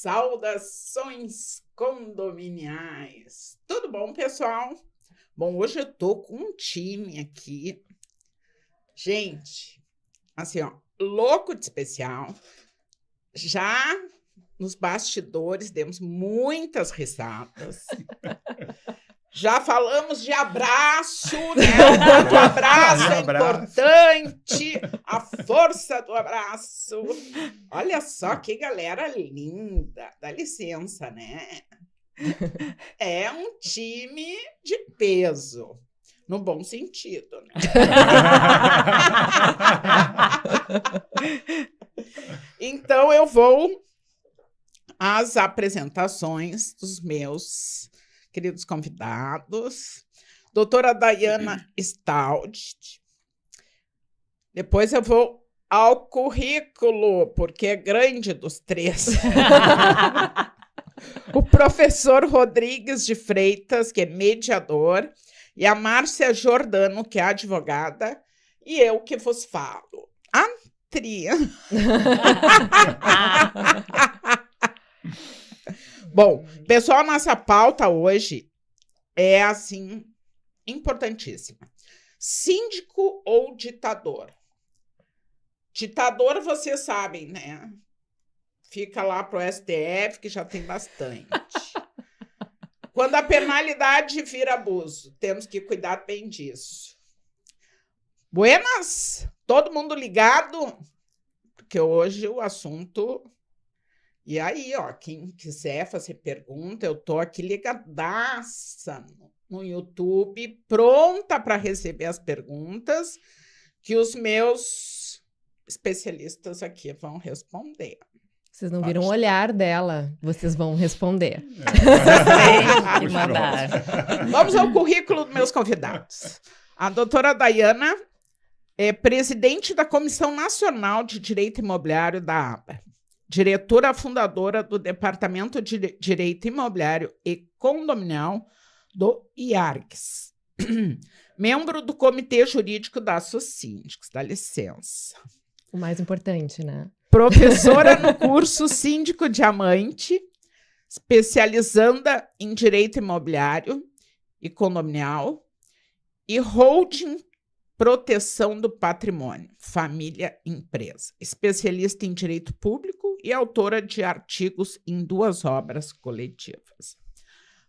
Saudações condominiais. Tudo bom, pessoal? Bom, hoje eu tô com um time aqui. Gente, assim, ó, louco de especial. Já nos bastidores demos muitas risadas. Já falamos de abraço, né? O abraço é importante, a força do abraço. Olha só que galera linda. Dá licença, né? É um time de peso, no bom sentido, né? Então, eu vou às apresentações dos meus queridos convidados. Doutora Dayana Stout. Depois eu vou ao currículo, porque é grande dos três. O professor Rodrigues de Freitas, que é mediador, e a Márcia Giordano, que é advogada, e eu que vos falo. A Tria. Bom, pessoal, nossa pauta hoje é, assim, importantíssima. Síndico ou ditador? Ditador, vocês sabem, né? Fica lá pro STF, que já tem bastante. Quando a penalidade vira abuso, temos que cuidar bem disso. Buenas? Todo mundo ligado? Porque hoje o assunto... E aí, ó, quem quiser fazer pergunta, eu tô aqui ligadaça no YouTube, pronta para receber as perguntas que os meus especialistas aqui vão responder. Vocês não viram o olhar dela, vocês vão responder. Que mandar. Vamos ao currículo dos meus convidados. A doutora Dayana é presidente da Comissão Nacional de Direito Imobiliário da ABA. Diretora fundadora do Departamento de Direito Imobiliário e Condominial do IARGS. Membro do Comitê Jurídico da Assosíndicos. Dá licença. O mais importante, né? Professora no curso Síndico Diamante, especializanda em Direito Imobiliário e Condominial e Holding Proteção do Patrimônio, Família Empresa. Especialista em Direito Público e autora de artigos em 2 obras coletivas.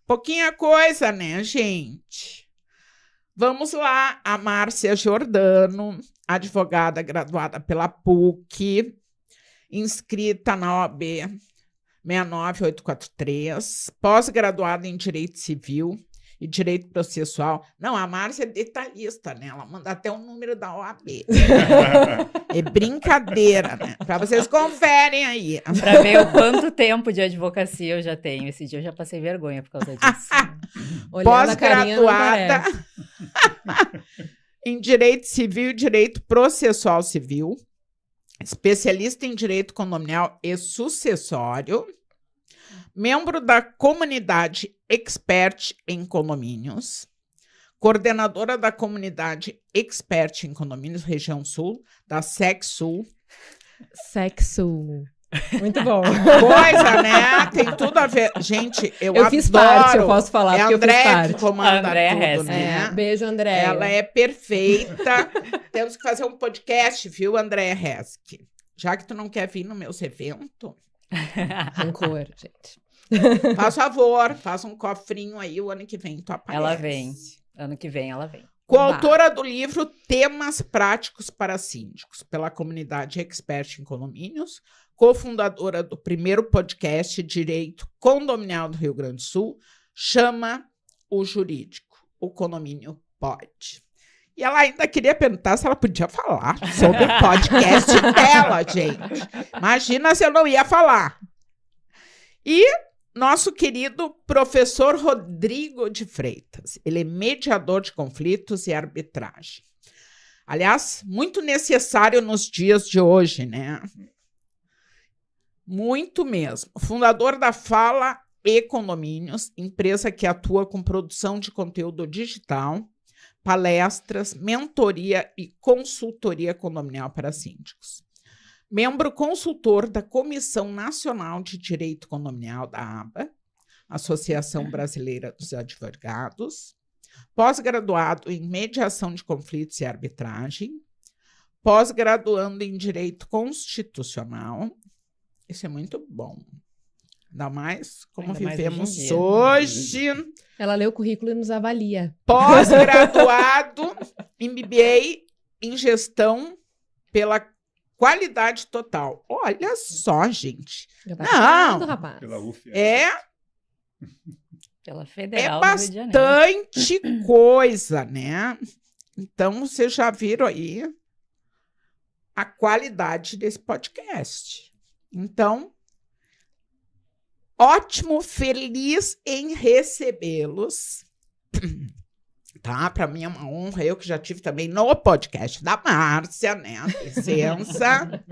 Pouquinha coisa, né, gente? Vamos lá, a Márcia Giordano, advogada graduada pela PUC, inscrita na OAB 69843, pós-graduada em Direito Civil e Direito Processual. Não, a Márcia é detalhista, né? Ela manda até o número da OAB. É brincadeira, né? Para vocês conferem aí. Para ver o quanto tempo de advocacia eu já tenho. Esse dia eu já passei vergonha por causa disso. Pós-graduada em Direito Civil e Direito Processual Civil, especialista em Direito Condominial e Sucessório, membro da comunidade Expert em Condomínios, coordenadora da comunidade Expert em Condomínios, região sul, da SECSul. SECSul. Muito bom. Coisa, né? Tem tudo a ver. Gente, eu adoro. Fiz parte, eu posso falar, porque eu fiz André parte. Que comanda André tudo, Hess, né? Beijo, André. Ela é perfeita. Temos que fazer um podcast, viu, André Hesky? Já que tu não quer vir nos meus eventos, Rancor, gente. faz favor, faz um cofrinho aí, o ano que vem tu aparece. Ela vem. Ano que vem ela vem. Coautora do livro Temas Práticos para Síndicos, pela comunidade Expert em Condomínios, cofundadora do primeiro podcast Direito Condominial do Rio Grande do Sul, Chama o Jurídico, o Condomínio Pode. E ela ainda queria perguntar se ela podia falar sobre o podcast dela, gente. Imagina se eu não ia falar. E nosso querido professor Rodrigo de Freitas. Ele é mediador de conflitos e arbitragem. Aliás, muito necessário nos dias de hoje, né? Muito mesmo. Fundador da Fala e Condomínios, empresa que atua com produção de conteúdo digital, palestras, mentoria e consultoria condominial para síndicos. membro consultor da Comissão Nacional de Direito Condominial da ABA, Associação Brasileira dos Advogados, pós-graduado em Mediação de Conflitos e Arbitragem, pós-graduando em Direito Constitucional. Isso é muito bom. Ainda mais como Ainda mais vivemos hoje em hoje. Ela lê o currículo e nos avalia. Pós-graduado em MBA em Gestão pela Qualidade Total. Olha só, gente. Já tá Não. chamado, rapaz. Pela UF. Pela É Federal do Rio de Janeiro. bastante coisa, né? Então, vocês já viram aí a qualidade desse podcast. Então, ótimo, feliz em recebê-los. Tá? Para mim é uma honra. Eu que já tive também no podcast da Márcia, né? Licença.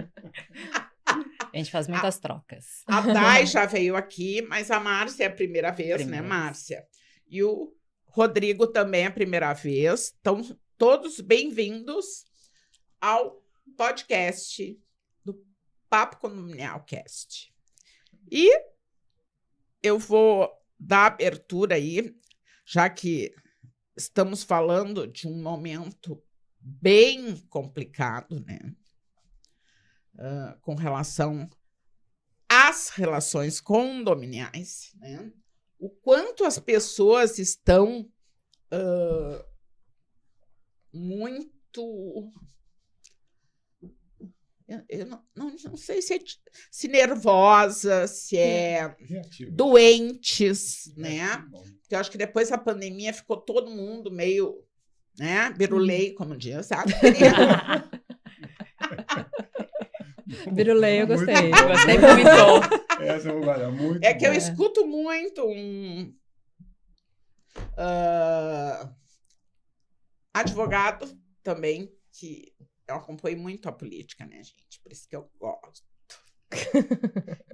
A gente faz muitas trocas. A Dai já veio aqui, mas a Márcia é a primeira vez, Primeira né, vez. Márcia? E o Rodrigo também é a primeira vez. Então, todos bem-vindos ao podcast do Papo Condominial Cast. E eu vou dar abertura aí, já que estamos falando de um momento bem complicado, né? Com relação às relações condominiais, né? O quanto as pessoas estão muito... Eu não sei se nervosa, se é Reativo. doentes, né? Reativo, bom. Porque eu acho que depois da pandemia ficou todo mundo meio, né? Birulei, como diz, sabe? Birulei, eu Muito gostei. bom. Gostei muito. Essa eu vou guardar, muito É que eu bom. escuto muito advogado também, que eu acompanho muito a política, né, gente? Por isso que eu gosto.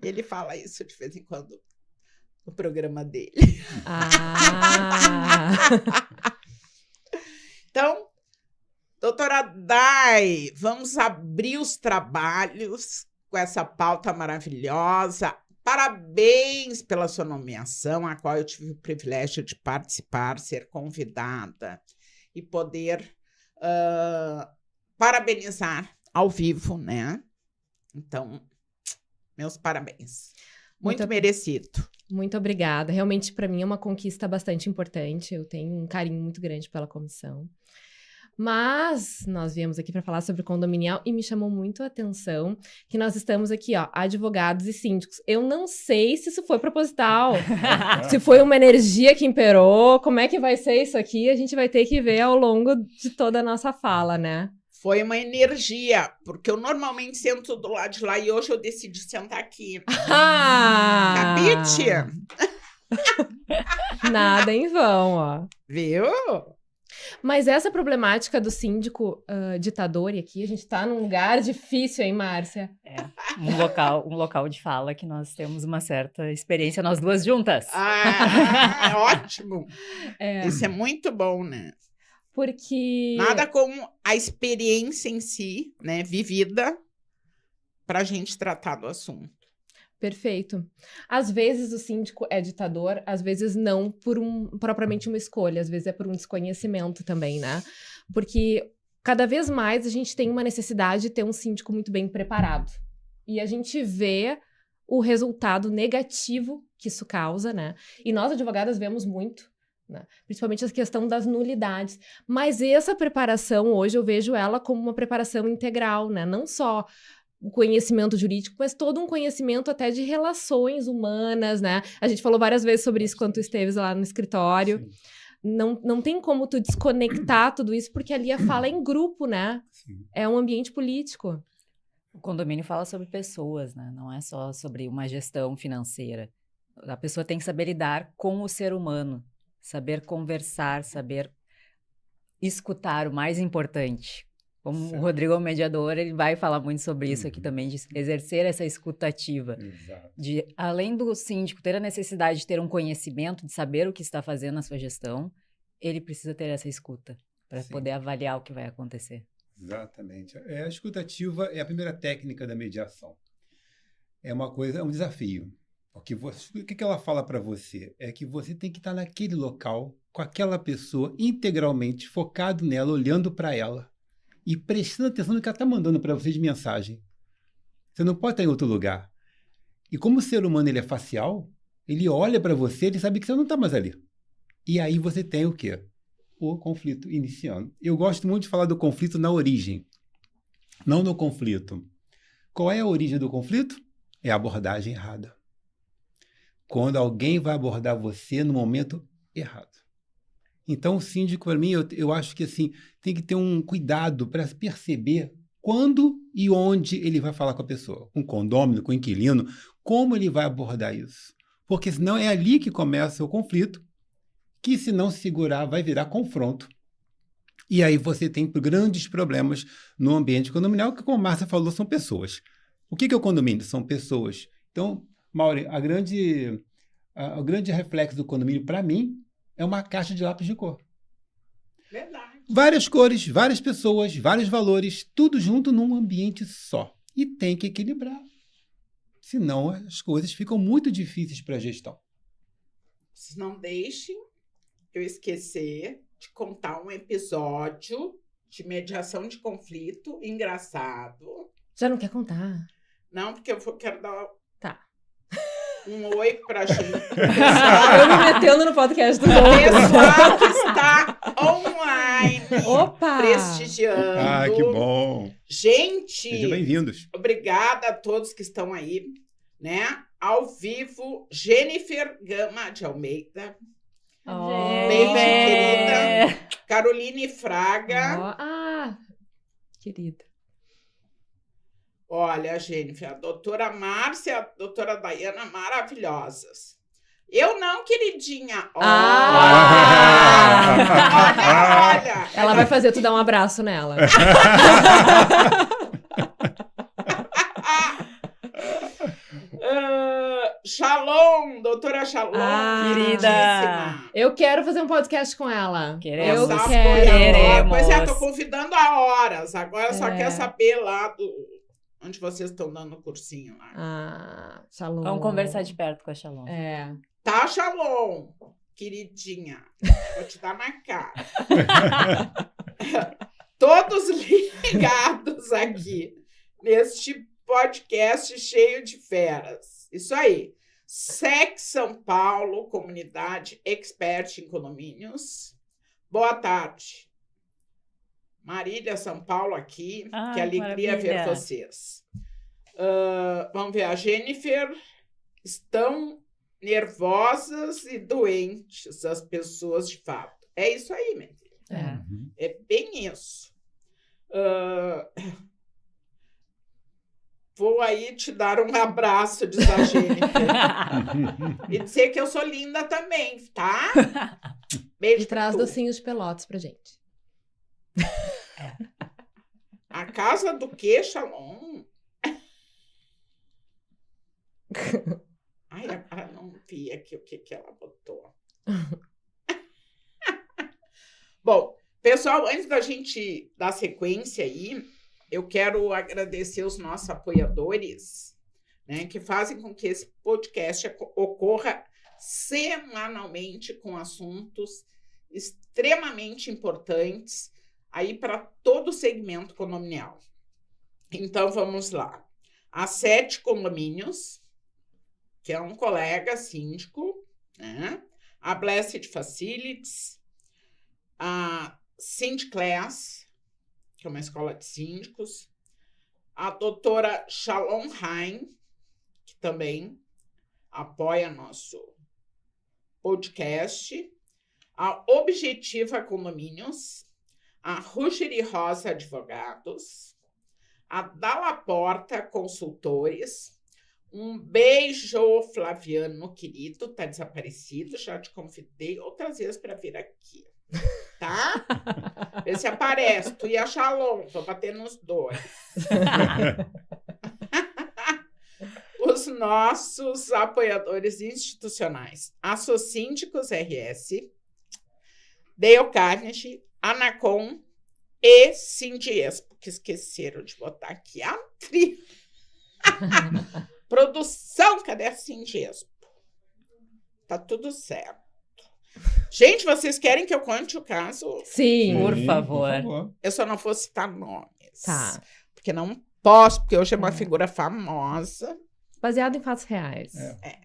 E ele fala isso de vez em quando no programa dele. Ah! Então, doutora Dai, vamos abrir os trabalhos com essa pauta maravilhosa. Parabéns pela sua nomeação, a qual eu tive o privilégio de participar, ser convidada e poder parabenizar ao vivo, né? Então, meus parabéns. Muito merecido. Muito obrigada. Realmente, para mim, é uma conquista bastante importante. Eu tenho um carinho muito grande pela comissão. Mas nós viemos aqui para falar sobre condominial e me chamou muito a atenção que nós estamos aqui, ó, advogados e síndicos. Eu não sei se isso foi proposital, se foi uma energia que imperou, como é que vai ser isso aqui, a gente vai ter que ver ao longo de toda a nossa fala, né? Foi uma energia, porque eu normalmente sento do lado de lá e hoje eu decidi sentar aqui. Ah! Capite? Nada em vão, ó. Viu? Mas essa problemática do síndico ditador, e aqui a gente tá num lugar difícil, hein, Márcia? É, um local de fala que nós temos uma certa experiência, nós duas juntas. Ah, é ótimo. É, Isso é muito bom, né? porque... Nada como a experiência em si, né, vivida, para a gente tratar do assunto. Perfeito. Às vezes o síndico é ditador, às vezes não por propriamente uma escolha, às vezes é por um desconhecimento também, né? Porque cada vez mais a gente tem uma necessidade de ter um síndico muito bem preparado. E a gente vê o resultado negativo que isso causa, né? E nós, advogadas, vemos muito, né? Principalmente a questão das nulidades. Mas essa preparação, hoje, eu vejo ela como uma preparação integral, né? Não só o conhecimento jurídico, mas todo um conhecimento até de relações humanas, né? A gente falou várias vezes sobre isso quando tu esteves lá no escritório. Sim, Não tem como tu desconectar tudo isso, porque ali a fala é em grupo, né? sim. É um ambiente político. O condomínio fala sobre pessoas, né? Não é só sobre uma gestão financeira. A pessoa tem que saber lidar com o ser humano, saber conversar, saber escutar, o mais importante. Como Certo. o Rodrigo é o mediador, ele vai falar muito sobre isso aqui também, de exercer essa escutativa. Exato. De, além do síndico ter a necessidade de ter um conhecimento, de saber o que está fazendo na sua gestão, ele precisa ter essa escuta para Sim. poder avaliar o que vai acontecer. Exatamente. A escutativa é a primeira técnica da mediação. É um desafio. Porque o que ela fala para você? É que você tem que estar naquele local, com aquela pessoa, integralmente focado nela, olhando para ela e prestando atenção no que ela está mandando para você de mensagem. Você não pode estar em outro lugar. E como o ser humano ele é facial, ele olha para você, ele sabe que você não está mais ali. E aí você tem o quê? O conflito iniciando. Eu gosto muito de falar do conflito na origem, não no conflito. Qual é a origem do conflito? É a abordagem errada. Quando alguém vai abordar você no momento errado. Então, o síndico, para mim, eu acho que assim, tem que ter um cuidado para perceber quando e onde ele vai falar com a pessoa, com o condômino, com o inquilino, como ele vai abordar isso. Porque senão é ali que começa o conflito, que se não segurar vai virar confronto. E aí você tem grandes problemas no ambiente condominial, que como a Márcia falou, são pessoas. O que é o condomínio? São pessoas. Então, Mauri, o grande reflexo do condomínio, para mim, é uma caixa de lápis de cor. Verdade. Várias cores, várias pessoas, vários valores, tudo junto num ambiente só. E tem que equilibrar. Senão as coisas ficam muito difíceis para a gestão. Vocês não deixem eu esquecer de contar um episódio de mediação de conflito engraçado. Já não quer contar? Não, porque quero dar Tá. um oi pra gente. Eu me metendo no podcast do Pessoal que está online. Opa! Prestigiando. Ah, que bom! Gente, Sejam bem-vindos. obrigada a todos que estão aí, né? Ao vivo, Jennifer Gama de Almeida. Beijo, querida. Caroline Fraga. Querida. Olha, Jennifer, a doutora Márcia e a doutora Daiana maravilhosas. Eu não, queridinha. Olha. Ela vai fazer tu dar um abraço nela. Shalom, doutora Shalom, querida. Eu quero fazer um podcast com ela. Queremos. Eu Queremos. Pois é, tô convidando há horas. Agora só quer saber lá onde vocês estão dando o cursinho lá. Shalom. Vamos conversar de perto com a Shalom. Tá, Shalom, queridinha. Vou te dar na cara. Todos ligados aqui neste podcast cheio de feras. Isso aí. SEC São Paulo, comunidade expert em condomínios. Boa tarde. Marília, São Paulo aqui. Que alegria ver vocês. Vamos ver, a Jennifer. Estão nervosas e doentes as pessoas de fato. É isso aí, minha filha. É bem isso. Vou aí te dar um abraço, diz a Jennifer. E dizer que eu sou linda também, tá? Beijo. E traz docinhos de Pelotas pra gente. A casa do quê, Shalom? Ai, agora não vi aqui o que ela botou. Bom, pessoal, antes da gente dar sequência aí, eu quero agradecer os nossos apoiadores, né, que fazem com que esse podcast ocorra semanalmente com assuntos extremamente importantes aí para todo o segmento condominial. Então, vamos lá. A 7 Condomínios, que é um colega síndico, né? A Blessed Facilities, a Syndiclass, que é uma escola de síndicos, a doutora Shalom Haim, que também apoia nosso podcast, a Objetiva Condomínios, a Ruggieri Rosa Advogados, a Dalla Porta Consultores. Um beijo, Flaviano, querido, tá desaparecido, já te convidei outras vezes para vir aqui, tá? Vê se aparece, tu e a Shalom, tô batendo nos dois. Os nossos apoiadores institucionais, a Socindicos RS, Dale Carnegie, Anacom, e Sindiespo, que esqueceram de botar aqui a trilha. Produção, cadê a Sindiespo? Tá tudo certo. Gente, vocês querem que eu conte o caso? Sim. Por favor. Eu só não vou citar nomes. Tá. Porque não posso, porque hoje é uma figura famosa. Baseado em fatos reais.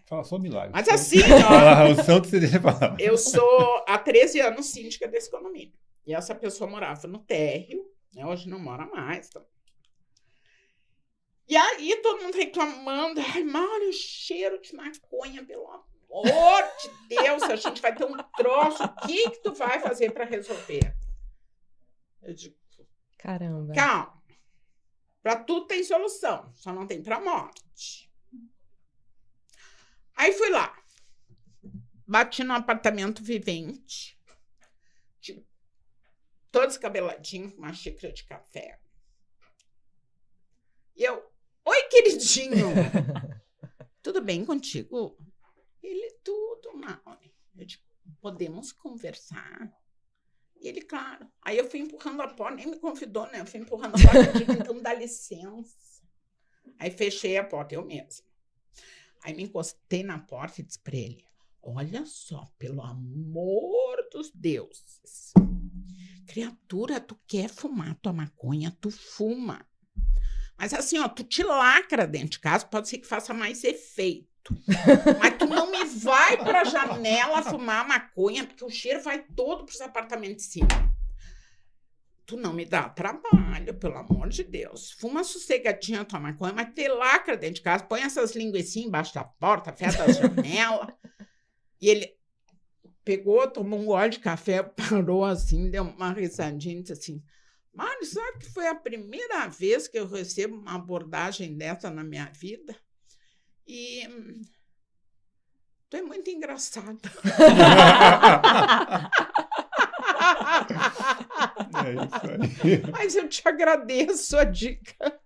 Fala só milagre. Mas assim, ó, O santo você deixa falar. eu sou há 13 anos síndica desse condomínio. E essa pessoa morava no térreo, né? Hoje não mora mais. Então. E aí todo mundo reclamando. Ai, Mário, cheiro de maconha, pelo amor de Deus, a gente vai ter um troço. O que tu vai fazer para resolver? Eu digo, Caramba. calma. Para tudo tem solução, só não tem para morte. Aí fui lá. Bati no apartamento vivente. Todo descabeladinho, com uma xícara de café. E eu, oi, queridinho. Tudo bem contigo? Ele, tudo, Mauri. Eu digo, podemos conversar? E ele, claro. Aí eu fui empurrando a porta, nem me convidou, né? Eu fui empurrando a porta, eu digo, então dá licença. Aí fechei a porta, eu mesma. Aí me encostei na porta e disse para ele, olha só, pelo amor dos deuses. Criatura, tu quer fumar tua maconha, tu fuma. Mas assim, ó, tu te lacra dentro de casa, pode ser que faça mais efeito. Mas tu não me vai pra janela fumar maconha, porque o cheiro vai todo pros apartamentos de cima. Tu não me dá trabalho, pelo amor de Deus. Fuma sossegadinha a tua maconha, mas te lacra dentro de casa, põe essas linguicinhas embaixo da porta, fecha a janela. E ele pegou, tomou um gole de café, parou assim, deu uma risadinha e disse assim, Mário, sabe que foi a primeira vez que eu recebo uma abordagem dessa na minha vida? E tu é muito engraçado. É isso aí. Mas eu te agradeço a dica.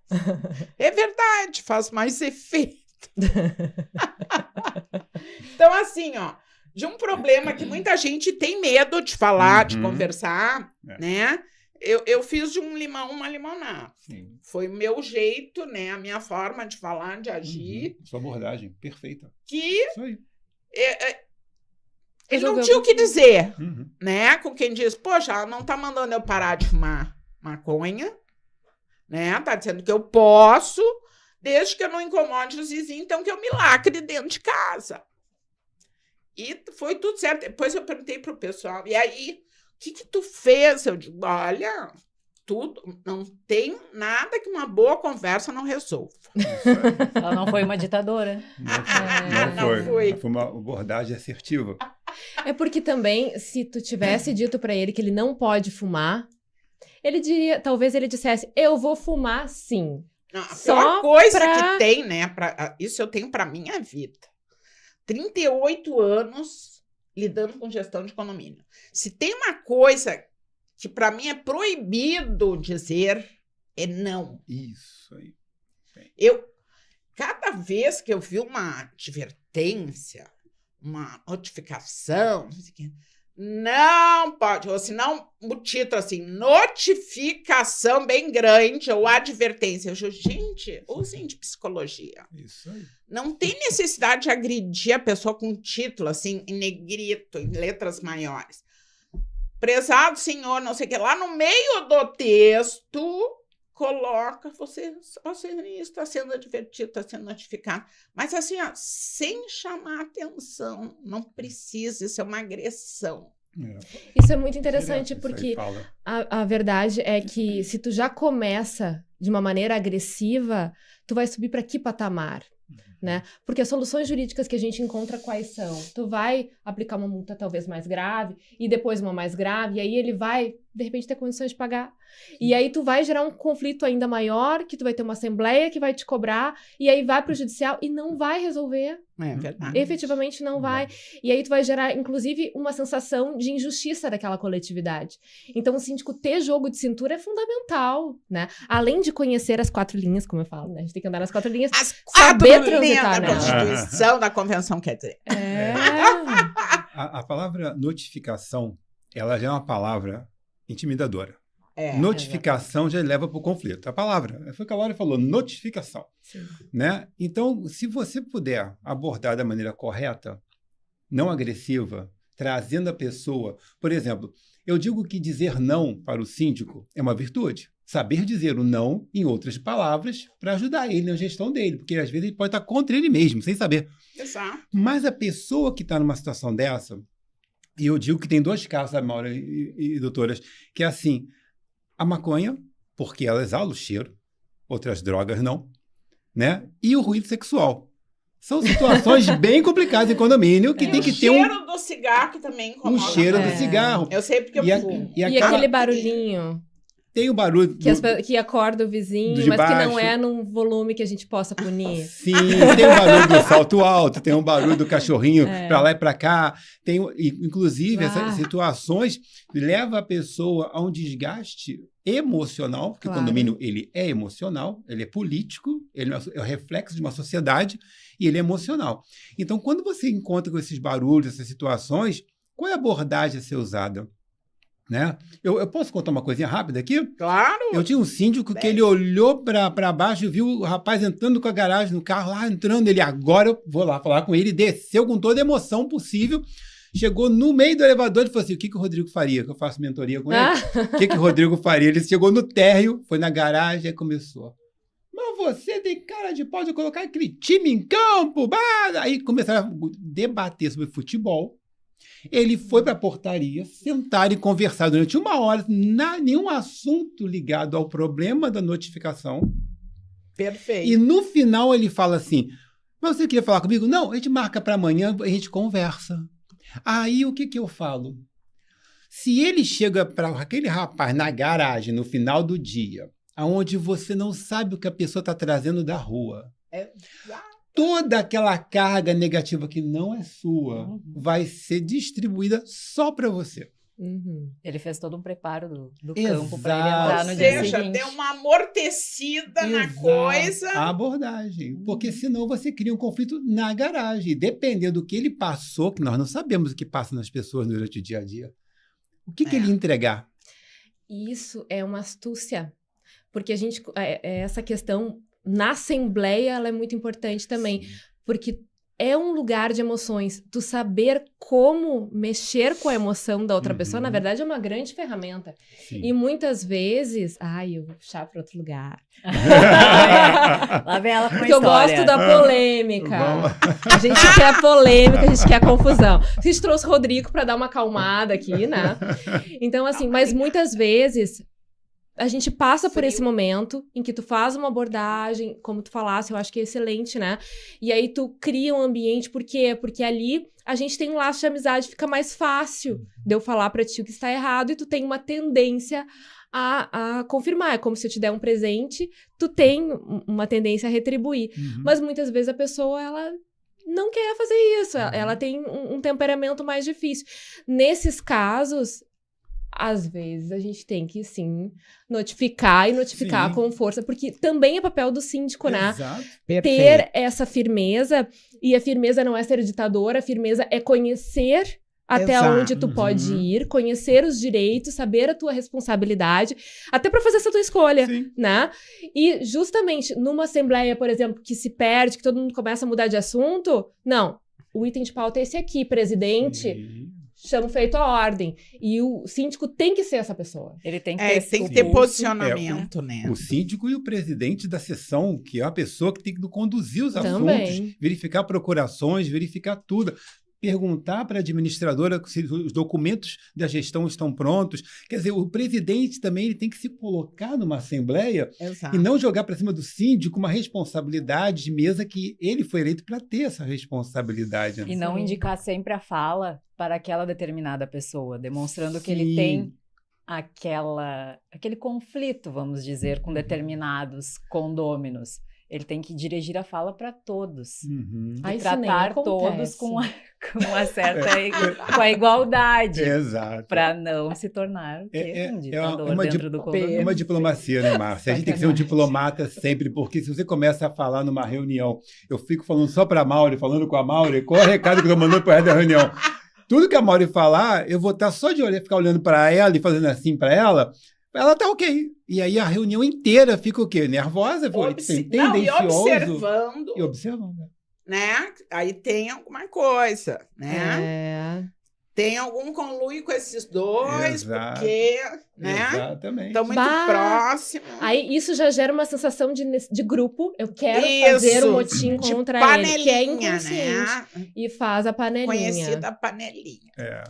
É verdade, faz mais efeito. Então, assim, ó, de um problema que muita gente tem medo de falar, de conversar, né? Eu fiz de um limão uma limonada. Sim. Foi o meu jeito, né? A minha forma de falar, de agir. Sua abordagem, perfeita. Que Isso aí. ele não tinha o que dizer, Uhum. né? Com quem diz, poxa, ela não tá mandando eu parar de fumar maconha, né? Tá dizendo que eu posso, desde que eu não incomode os vizinhos, então que eu me lacre dentro de casa. E foi tudo certo. Depois eu perguntei pro pessoal, e aí, o que tu fez? Eu digo, olha, tudo, não tem nada que uma boa conversa não resolva. Ela não foi uma ditadora. Não foi. Foi uma abordagem assertiva. É porque também, se tu tivesse dito pra ele que ele não pode fumar, ele diria, talvez ele dissesse, eu vou fumar sim. Não, a Só pior coisa pra- que tem, né? Isso eu tenho para minha vida. 38 anos lidando com gestão de condomínio. Se tem uma coisa que para mim é proibido dizer, é não. Isso aí. Cada vez que eu vi uma advertência, uma notificação, não sei o quê, não pode, ou senão o título assim, notificação bem grande ou advertência. Eu digo, gente, usem de psicologia. Isso aí. Não tem necessidade de agredir a pessoa com um título assim, em negrito, em letras maiores. Prezado senhor, não sei o que, lá no meio do texto, coloca, você está sendo advertido, está sendo notificado. Mas assim, ó, sem chamar atenção, não precisa, isso é uma agressão. Isso é muito interessante, Direto, porque isso aí fala. a verdade é que se tu já começa de uma maneira agressiva, tu vai subir para que patamar? Né? Porque as soluções jurídicas que a gente encontra quais são? Tu vai aplicar uma multa talvez mais grave e depois uma mais grave, e aí ele vai, de repente, ter condições de pagar. E aí tu vai gerar um conflito ainda maior, que tu vai ter uma assembleia que vai te cobrar, e aí vai pro judicial e não vai resolver. É verdade. Efetivamente não vai. E aí tu vai gerar, inclusive, uma sensação de injustiça daquela coletividade. Então, o síndico ter jogo de cintura é fundamental, né? Além de conhecer as 4 linhas, como eu falo, né? A gente tem que andar nas 4 linhas. As Saber 4 linhas transitar, da né? Constituição, da Convenção, quer dizer. É. A palavra notificação, ela já é uma palavra intimidadora. Notificação já leva para o conflito. A palavra, foi o que a Laura falou, notificação. Sim. Né? Então, se você puder abordar da maneira correta, não agressiva, trazendo a pessoa... Por exemplo, eu digo que dizer não para o síndico é uma virtude. Saber dizer o não, em outras palavras, para ajudar ele na gestão dele. Porque, às vezes, ele pode estar contra ele mesmo, sem saber. Exato. Mas a pessoa que está numa situação dessa, e eu digo que tem 2 casos, a Maura e doutoras, que é assim, a maconha, porque ela exala o cheiro, outras drogas não, né? E o ruído sexual. São situações bem complicadas em condomínio, que tem que ter O cheiro do cigarro que também incomoda. O cheiro do cigarro. Eu sei porque eu fumo. E aquele barulhinho... Tem o barulho... Que acorda o vizinho, mas que não é num volume que a gente possa punir. Sim, tem o barulho do salto alto, tem o barulho do cachorrinho para lá e para cá. Inclusive, essas situações levam a pessoa a um desgaste emocional, porque o condomínio ele é emocional, ele é político, ele é o reflexo de uma sociedade e ele é emocional. Então, quando você encontra com esses barulhos, essas situações, qual é a abordagem a ser usada? Né? Eu posso contar uma coisinha rápida aqui? Claro! Eu tinha um síndico que ele olhou para baixo e viu o rapaz entrando com a garagem no carro, lá entrando. Ele, agora eu vou lá falar com ele. Desceu com toda a emoção possível. Chegou no meio do elevador e falou assim, o que o Rodrigo faria? Que eu faço mentoria com ele. O que o Rodrigo faria? Ele chegou no térreo, foi na garagem e começou. Mas você tem cara de pau de colocar aquele time em campo. Bah! Aí começaram a debater sobre futebol. Ele foi para a portaria, sentar e conversar durante 1 hora, nenhum assunto ligado ao problema da notificação. Perfeito. E no final ele fala assim, mas você queria falar comigo? Não, a gente marca para amanhã, a gente conversa. Aí o que eu falo? Se ele chega para aquele rapaz na garagem no final do dia, onde você não sabe o que a pessoa está trazendo da rua, toda aquela carga negativa que não é sua vai ser distribuída só para você. Ele fez todo um preparo do campo para ele entrar no dia seguinte. Ou seja, deu uma amortecida na coisa. A abordagem. Porque senão você cria um conflito na garagem. Dependendo do que ele passou, que nós não sabemos o que passa nas pessoas durante o dia a dia. O que ele ia entregar? Isso é uma astúcia. Porque essa questão... Na assembleia, ela é muito importante também, porque é um lugar de emoções. Tu saber como mexer com a emoção da outra pessoa, na verdade, é uma grande ferramenta. Sim. E muitas vezes... Ai, eu vou puxar para outro lugar. Lá vem ela com porque eu gosto da polêmica. A gente quer polêmica, a gente quer confusão. A gente trouxe o Rodrigo para dar uma acalmada aqui, né? Então, assim, mas muitas vezes... A gente passa por esse momento em que tu faz uma abordagem, como tu falasse, eu acho que é excelente, né? E aí tu cria um ambiente, por quê? Porque ali a gente tem um laço de amizade, fica mais fácil de eu falar pra ti o que está errado e tu tem uma tendência a confirmar. É como se eu te der um presente, tu tem uma tendência a retribuir. Mas muitas vezes a pessoa, ela... não quer fazer isso, ela tem um temperamento mais difícil. Nesses casos... Às vezes a gente tem que, sim, notificar com força, porque também é papel do síndico, né? Exato. Ter essa firmeza, e a firmeza não é ser ditador, a firmeza é conhecer até onde tu pode ir, conhecer os direitos, saber a tua responsabilidade, até para fazer essa tua escolha, né? E justamente numa assembleia, por exemplo, que se perde, que todo mundo começa a mudar de assunto, não, o item de pauta é esse aqui, presidente... Chamo feito a ordem. E o síndico tem que ser essa pessoa. Ele tem que tem que ter posicionamento, né? O síndico e o presidente da sessão, que é a pessoa que tem que conduzir os Também. assuntos, verificar procurações, verificar tudo. Perguntar para a administradora se os documentos da gestão estão prontos. Quer dizer, o presidente também ele tem que se colocar numa assembleia e não jogar para cima do síndico uma responsabilidade de mesa que ele foi eleito para ter essa responsabilidade. E não indicar sempre a fala para aquela determinada pessoa, demonstrando que ele tem aquele conflito, vamos dizer, com determinados condôminos. Ele tem que dirigir a fala para todos. E tratar todos com uma certa com a igualdade. Exato. Para não se tornar um ditador dentro do condomínio. É uma diplomacia, né, Márcia? A gente tem que ser um diplomata sempre, porque se você começa a falar numa reunião, eu fico falando só para a Mauri, falando com a Mauri, qual é o recado que eu estou mandando para o resto da reunião? Tudo que a Mauri falar, eu vou estar só de olhar, ficar olhando para ela e fazendo assim para ela, ela tá ok. E aí a reunião inteira fica o quê? Nervosa? Foi E tendencioso. observando, E observando. né? Aí tem alguma coisa, né? É. Tem algum conluio com esses dois, Exato. porque, né? Exatamente. Estão muito Bah! próximos. Aí isso já gera uma sensação de grupo. Eu quero Isso, fazer um motim de contra ele, que é panelinha, inconsciente. né? E faz a panelinha. Conhecida panelinha. É.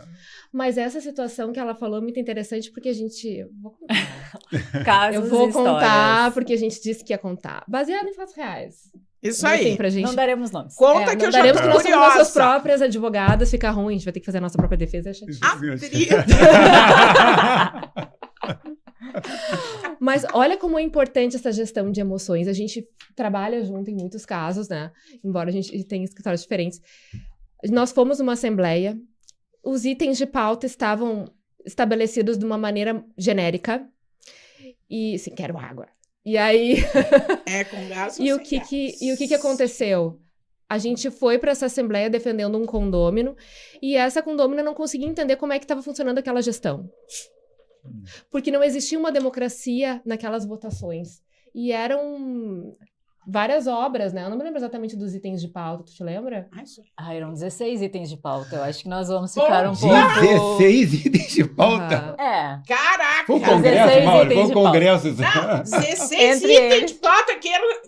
Mas essa situação que ela falou é muito interessante, porque a gente... Vou contar. Casos Eu vou e contar, histórias. porque a gente disse que ia contar. Baseado em fatos reais. Isso Não aí. tem pra gente... Não daremos nomes. Conta É, que não eu já daremos tô que nós somos nossas curiosa. próprias advogadas, fica ruim, a gente vai ter que fazer a nossa própria defesa, é chatinho. Atrito. Mas olha como é importante essa gestão de emoções. A gente trabalha junto em muitos casos, né? Embora a gente tenha escritórios diferentes. Nós fomos numa assembleia, os itens de pauta estavam estabelecidos de uma maneira genérica. E, assim, quero água. E aí... É com gás ou E o sem que gás? que aconteceu? A gente foi para essa assembleia defendendo um condômino e essa condômina não conseguia entender como é que estava funcionando aquela gestão. Porque não existia uma democracia naquelas votações. E eram várias obras, né? Eu não me lembro exatamente dos itens de pauta, tu te lembra? Ai, isso- Eram 16 itens de pauta. Eu acho que nós vamos ficar um Bom pouco... 16 itens de pauta. Aham. É. Caraca! Foi um 16 congresso, Mauro? Foi itens um de pauta. congresso. Não, 16 Entre itens eles. de pauta.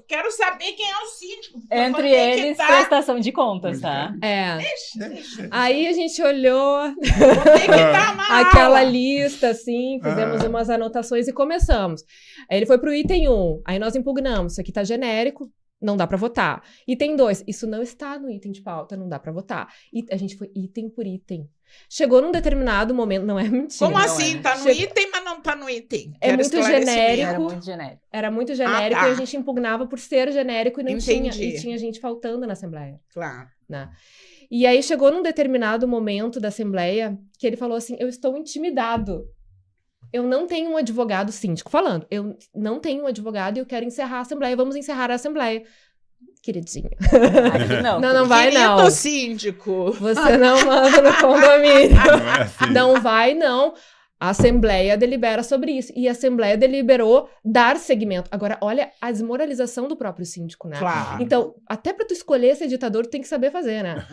Quero saber quem é o síndico. porque Entre quando tem que eles, tá- prestação de contas, tá? É. Deixa. Aí a gente olhou Tem que dar uma aquela aula. lista, assim, fizemos Ah. umas anotações e começamos. Aí ele foi pro item 1, aí nós impugnamos, isso aqui tá genérico, não dá pra votar. Item 2, isso não está no item de pauta, não dá pra votar. E a gente foi item por item. Chegou num determinado momento, não é mentira. Como Não assim? é. Tá no Chega- item, mas não tá no item. É Quero muito esclarecimento. genérico. Era muito genérico. Era muito genérico tá. e a gente impugnava por ser genérico e não tinha, Entendi. e tinha gente faltando na Assembleia. Claro. Né? E aí chegou num determinado momento da Assembleia que ele falou assim, eu estou intimidado. Eu não tenho um advogado síndico falando. Eu não tenho um advogado e eu quero encerrar a Assembleia. Vamos encerrar a Assembleia. Queridinho. Aqui não. Não vai Querido não. síndico. Você não manda no condomínio. Não é assim. Não vai não. A Assembleia delibera sobre isso. E a Assembleia deliberou dar seguimento. Agora, olha a desmoralização do próprio síndico, né? Claro. Então, até pra tu escolher ser ditador, tu tem que saber fazer, né?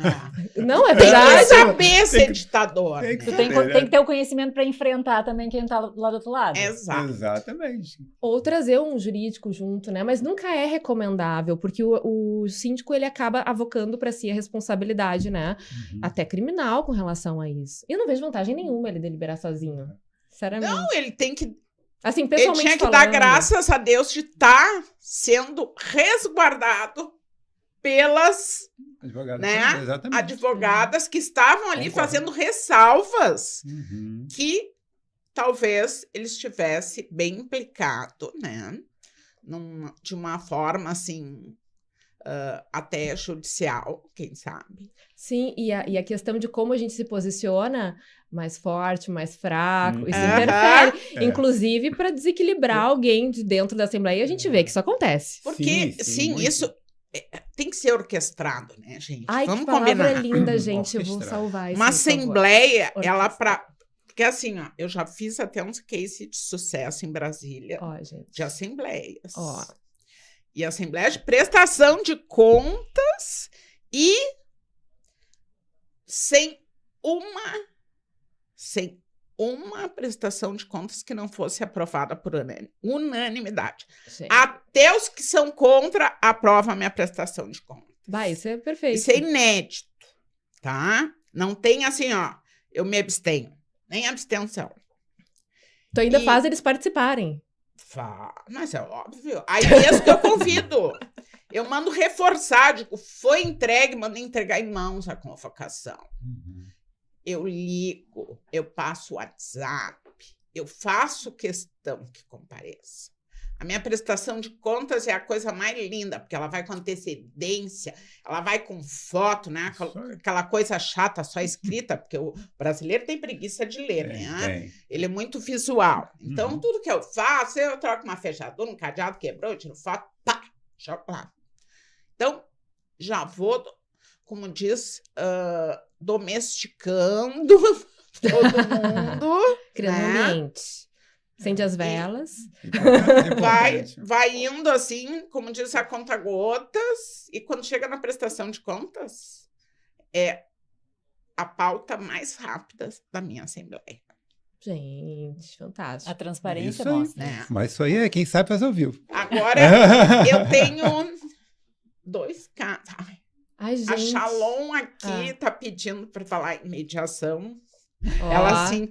É. Não, é Tem que verdade. saber ser Tem que- ditador. tem que Tu né? tem que ter o conhecimento pra enfrentar também quem tá lá do outro lado. Exato. Exatamente. Ou trazer um jurídico junto, né? Mas nunca é recomendável, porque o síndico, ele acaba avocando pra si a responsabilidade, né? Uhum. Até criminal com relação a isso. E eu não vejo vantagem nenhuma ele deliberar sozinho. Sinceramente. Não, ele tem que. Assim, Ele pessoalmente tinha que falando, dar graças a Deus de estar sendo resguardado pelas Advogado. Né? Exatamente. advogadas que estavam ali Concordo. fazendo ressalvas Uhum. que talvez ele estivesse bem implicado, né? De uma forma assim, até judicial, quem sabe. Sim, e a questão de como a gente se posiciona, mais forte, mais fraco, isso Aham. interfere. É. Inclusive para desequilibrar alguém de dentro da Assembleia, a gente vê que isso acontece. Porque, sim, muito. isso tem que ser orquestrado, né, gente? Ai, Vamos que palavra combinar. linda, gente. Eu vou Orquestrar. salvar isso. Uma por favor. assembleia, ela Orquestrar. porque assim, ó, eu já fiz até uns cases de sucesso em Brasília, Ó, gente. de assembleias. Ó. E assembleia de prestação de contas e sem uma prestação de contas que não fosse aprovada por unanimidade. Gente. Até os que são contra aprovam a minha prestação de contas. Vai, isso é perfeito. Isso é inédito, tá? Não tem assim, ó, eu me abstenho. Nem abstenção. Tu ainda E- faz eles participarem. Mas é óbvio. Aí mesmo que eu convido. Eu mando reforçar, digo, foi entregue, mando entregar em mãos a convocação. Uhum. Eu ligo, eu passo o WhatsApp, eu faço questão que compareça. A minha prestação de contas é a coisa mais linda, porque ela vai com antecedência, ela vai com foto, né? Isso aí. Aquela coisa chata só escrita, porque o brasileiro tem preguiça de ler, né? Tem. Ele é muito visual. Então, Uhum. tudo que eu faço, eu troco uma fechadura, um cadeado quebrou, eu tiro foto, pá, jogo lá. Então, já vou, como diz, domesticando todo mundo. Criando né? um ambiente. Acende as velas. Vai indo assim, como diz, a conta gotas, e quando chega na prestação de contas, é a pauta mais rápida da minha assembleia. Gente, fantástico. A transparência Isso aí. mostra. Né? Mas isso aí é quem sabe faz ao vivo. Agora, eu tenho 2 casos. Ai, gente. A Shalom aqui tá pedindo para falar em mediação. Ela assim...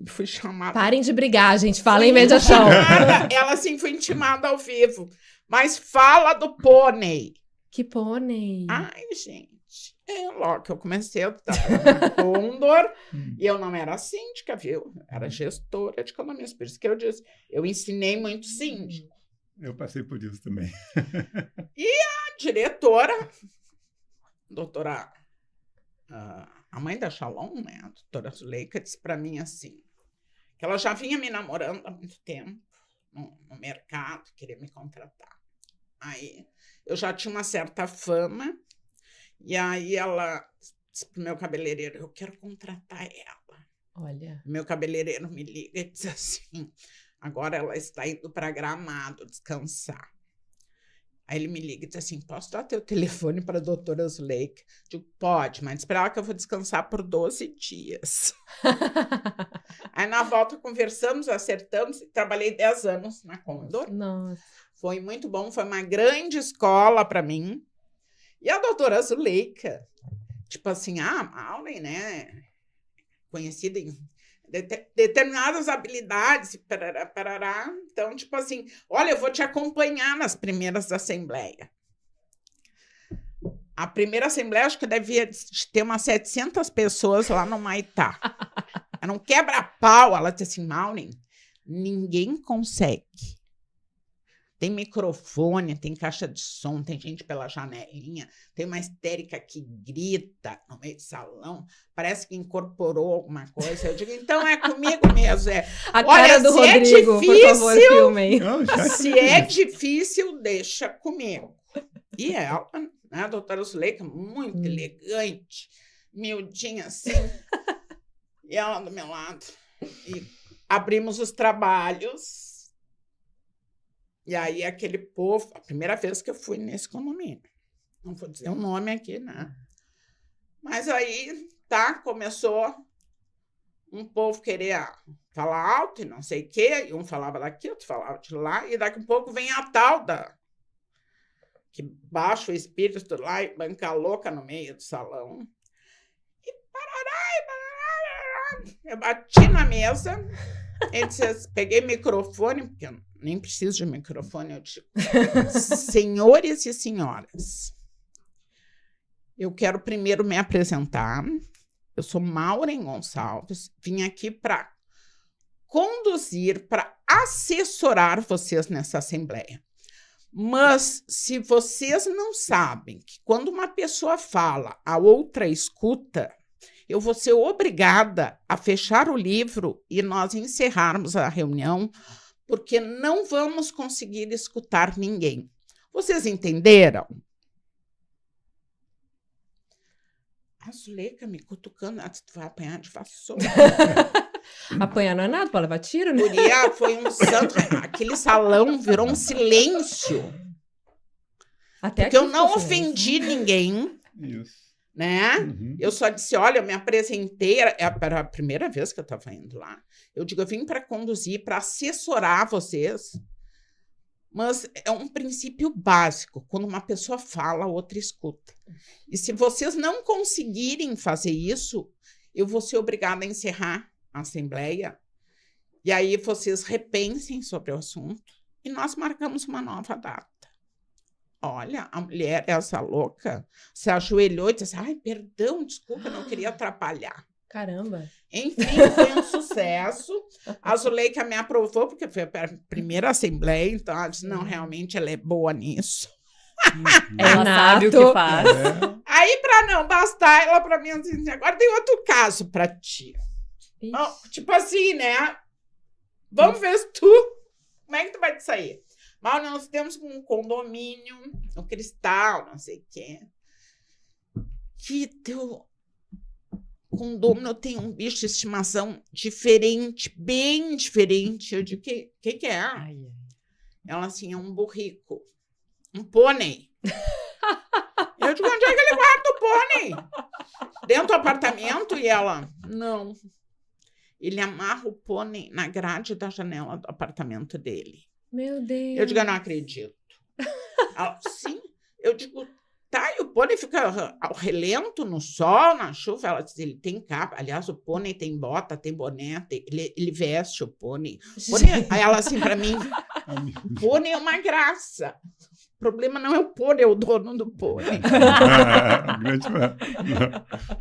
Fui chamada. Parem de brigar, gente. Fala em mediação. Ela assim foi intimada ao vivo. Mas fala do pônei. Que pônei. Ai, gente. Logo que eu comecei a trabalhar na Condor, e eu não era síndica, viu? Era gestora de economia. Por isso que eu disse, eu ensinei muito síndico. Eu passei por isso também. E a diretora, doutora... a mãe da Shalom, né, a doutora Zuleika, disse para mim assim, que ela já vinha me namorando há muito tempo no mercado, queria me contratar. Aí eu já tinha uma certa fama, e aí ela disse pro meu cabeleireiro, eu quero contratar ela. Olha. Meu cabeleireiro me liga e diz assim, agora ela está indo para Gramado descansar. Aí ele me liga e diz assim, posso dar teu telefone para a doutora Zuleika? Digo, pode, mas espera lá que eu vou descansar por 12 dias. Aí na volta conversamos, acertamos, e trabalhei 10 anos na Condor. Nossa. Foi muito bom, foi uma grande escola para mim. E a doutora Zuleika, tipo assim, Maureen, né, conhecida em determinadas habilidades, parará. Então, tipo assim, olha, eu vou te acompanhar nas primeiras assembleias. A primeira assembleia, acho que devia ter umas 700 pessoas lá no Maitá. Era um quebra-pau. Ela disse assim, Maureen, ninguém consegue. Tem microfone, tem caixa de som, tem gente pela janelinha, tem uma histérica que grita no meio do salão, parece que incorporou alguma coisa. Eu digo, então é comigo mesmo. A cara do Rodrigo, por favor, filmem. Se é difícil, deixa comigo. E ela, né, a doutora Zuleika, muito elegante, miudinha assim, e ela do meu lado. E abrimos os trabalhos. E aí, aquele povo, a primeira vez que eu fui nesse condomínio. Não vou dizer o nome aqui, né? Mas aí, começou um povo querer falar alto e não sei o quê. E um falava daqui, outro falava de lá. E daqui a pouco vem a tal que baixa o espírito lá e banca louca no meio do salão. E parará. Eu bati na mesa. Ele disse, peguei microfone, porque eu nem preciso de microfone, eu digo, senhores e senhoras, eu quero primeiro me apresentar. Eu sou Maureen Gonçalves, vim aqui para conduzir, para assessorar vocês nessa assembleia. Mas se vocês não sabem que quando uma pessoa fala, a outra escuta, eu vou ser obrigada a fechar o livro e nós encerrarmos a reunião, porque não vamos conseguir escutar ninguém. Vocês entenderam? A Zuleika me cutucando, tu vai apanhar de vassoura. Apanhar não é nada, pode levar tiro, né? Guria, foi um santo. Aquele salão virou um silêncio. Até porque eu não ofendi ninguém. Isso. Né? Eu só disse, olha, eu me apresentei, era a primeira vez que eu estava indo lá. Eu digo, eu vim para conduzir, para assessorar vocês, mas é um princípio básico. Quando uma pessoa fala, a outra escuta. E se vocês não conseguirem fazer isso, eu vou ser obrigada a encerrar a assembleia, e aí vocês repensem sobre o assunto, e nós marcamos uma nova data. Olha, a mulher, essa louca, se ajoelhou e disse, ai, perdão, desculpa, eu não queria atrapalhar. Caramba. Enfim, foi um sucesso. A Zuleika me aprovou, porque foi a primeira assembleia, então ela disse, não, realmente ela é boa nisso. Ela sabe o que faz. Aí, para não bastar, ela para mim disse, agora tem outro caso para ti. Oh, tipo assim, né? Vamos ver se como é que tu vai te sair? Mas nós temos um condomínio, no Cristal, não sei o quê, que o condomínio tem um bicho de estimação diferente, bem diferente. Eu digo, que é? Ai, Ela, assim, é um burrico. Um pônei. Eu digo, onde é que ele guarda o pônei? Dentro do apartamento? E ela, não. Ele amarra o pônei na grade da janela do apartamento dele. Meu Deus. Eu digo, eu não acredito. Ela, sim. Eu digo, tá, e o pônei fica ao relento, no sol, na chuva. Ela diz, ele tem capa. Aliás, o pônei tem bota, tem boné, ele veste o pônei. Aí ela, assim, para mim, pônei é uma graça. O problema não é o pônei, é o dono do pônei.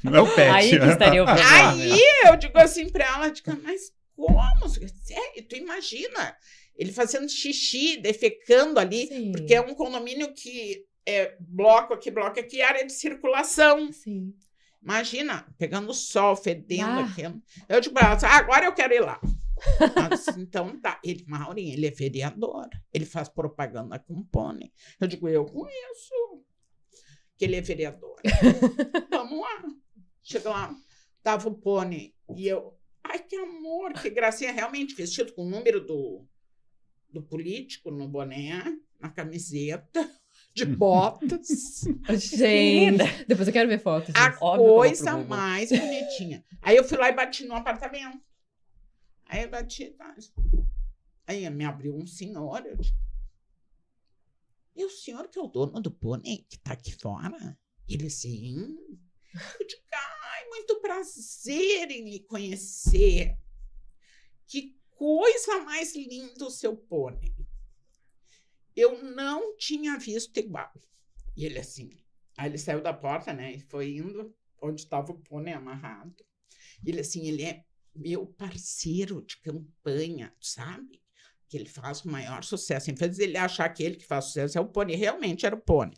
Não é o pet. Aí que estaria o problema. Aí eu digo assim para ela, digo, mas como? Sério, tu imagina ele fazendo xixi, defecando ali, Sim. porque é um condomínio que é bloco aqui, área de circulação. Sim. Imagina, pegando sol, fedendo Ah. aquilo. Eu digo para ela, agora eu quero ir lá. Ela disse, então tá. Ele, Maureen, ele é vereador. Ele faz propaganda com pônei. Eu digo, eu conheço que ele é vereador. Vamos lá. Chega lá, tava o pônei. E eu, ai, que amor, que gracinha. Realmente vestido com o número do político no boné, na camiseta, de botas. Gente, depois eu quero ver fotos. A disso. Óbvio que eu vou pro coisa Google. mais bonitinha. Aí eu fui lá e bati no apartamento. Aí eu bati. Aí me abriu um senhor. Eu disse, e o senhor que é o dono do pônei que está aqui fora? Ele, sim. Eu digo, ai, muito prazer em lhe conhecer. Que coisa mais linda o seu pônei. Eu não tinha visto igual. E ele assim, aí ele saiu da porta, né, e foi indo onde estava o pônei amarrado. E ele assim, ele é meu parceiro de campanha, sabe? Que ele faz o maior sucesso. Em vez de ele achar que ele que faz sucesso é o pônei, realmente era o pônei.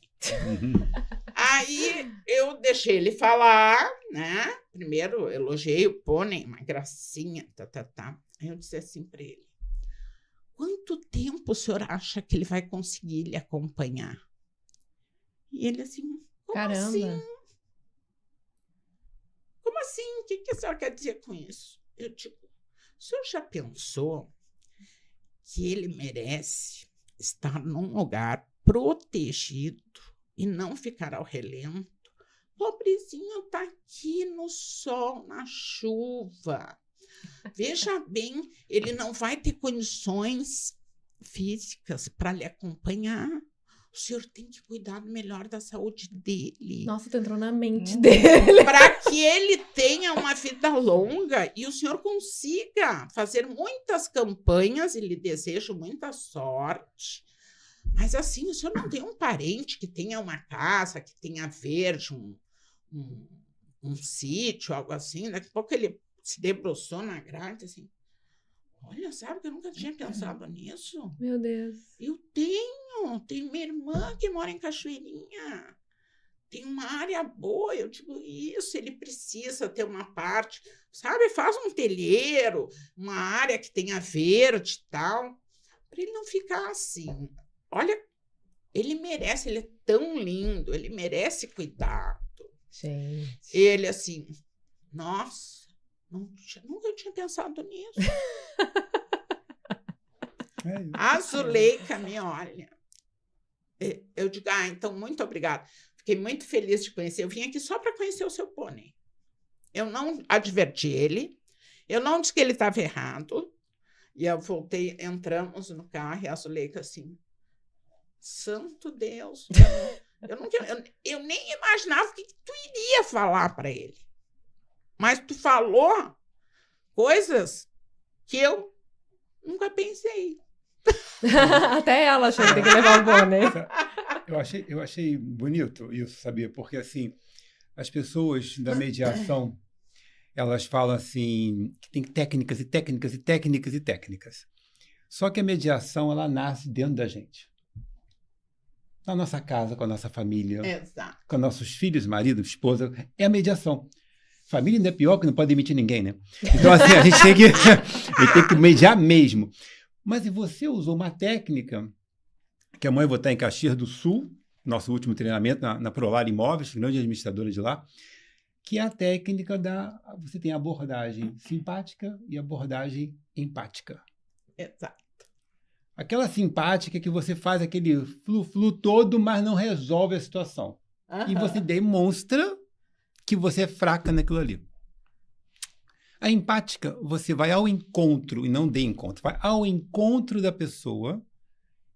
Aí eu deixei ele falar, né? Primeiro elogiei o pônei, uma gracinha, Aí eu disse assim para ele, quanto tempo o senhor acha que ele vai conseguir lhe acompanhar? E ele assim, como Caramba. assim? Como assim? O que a senhora quer dizer com isso? Eu digo, o senhor já pensou que ele merece estar num lugar protegido e não ficar ao relento? Pobrezinho está aqui no sol, na chuva. Veja bem, ele não vai ter condições físicas para lhe acompanhar. O senhor tem que cuidar melhor da saúde dele. Nossa, tu entrou na mente dele. Para que ele tenha uma vida longa e o senhor consiga fazer muitas campanhas, e lhe desejo muita sorte. Mas assim, o senhor não tem um parente que tenha uma casa, que tenha verde, um sítio, algo assim? Daqui a pouco ele se debruçou na grade, assim. Olha, sabe que eu nunca tinha pensado nisso? Meu Deus. Eu tenho minha irmã que mora em Cachoeirinha. Tem uma área boa, eu digo isso, ele precisa ter uma parte, sabe? Faz um telheiro, uma área que tenha verde e tal, para ele não ficar assim. Olha, ele merece, ele é tão lindo, ele merece cuidado. Gente. Ele assim, nossa, nunca eu tinha pensado nisso. A Zuleika me olha. Eu digo, então, muito obrigada. Fiquei muito feliz de conhecer. Eu vim aqui só para conhecer o seu pônei. Eu não adverti ele. Eu não disse que ele estava errado. E eu voltei, entramos no carro e a Zuleika assim, santo Deus. Eu nem imaginava o que tu iria falar para ele. Mas tu falou coisas que eu nunca pensei. Até ela achou que tem que levar o pônei. Eu achei bonito isso, sabia? Porque, assim, as pessoas da mediação, elas falam assim, que tem técnicas e técnicas e técnicas e técnicas. Só que a mediação, ela nasce dentro da gente. Na nossa casa, com a nossa família, Exato. com nossos filhos, marido, esposa, é a mediação. Família ainda é pior, que não pode demitir ninguém, né? Então, assim, a gente tem que mediar mesmo. Mas e você usou uma técnica, que amanhã eu vou estar em Caxias do Sul, nosso último treinamento na Prolar Imóveis, grande administradora de lá, que é a técnica da... Você tem a abordagem simpática e abordagem empática. Exato. Aquela simpática que você faz aquele flu-flu todo, mas não resolve a situação. E você demonstra que você é fraca naquilo ali. A empática, você vai ao encontro, e não de encontro, vai ao encontro da pessoa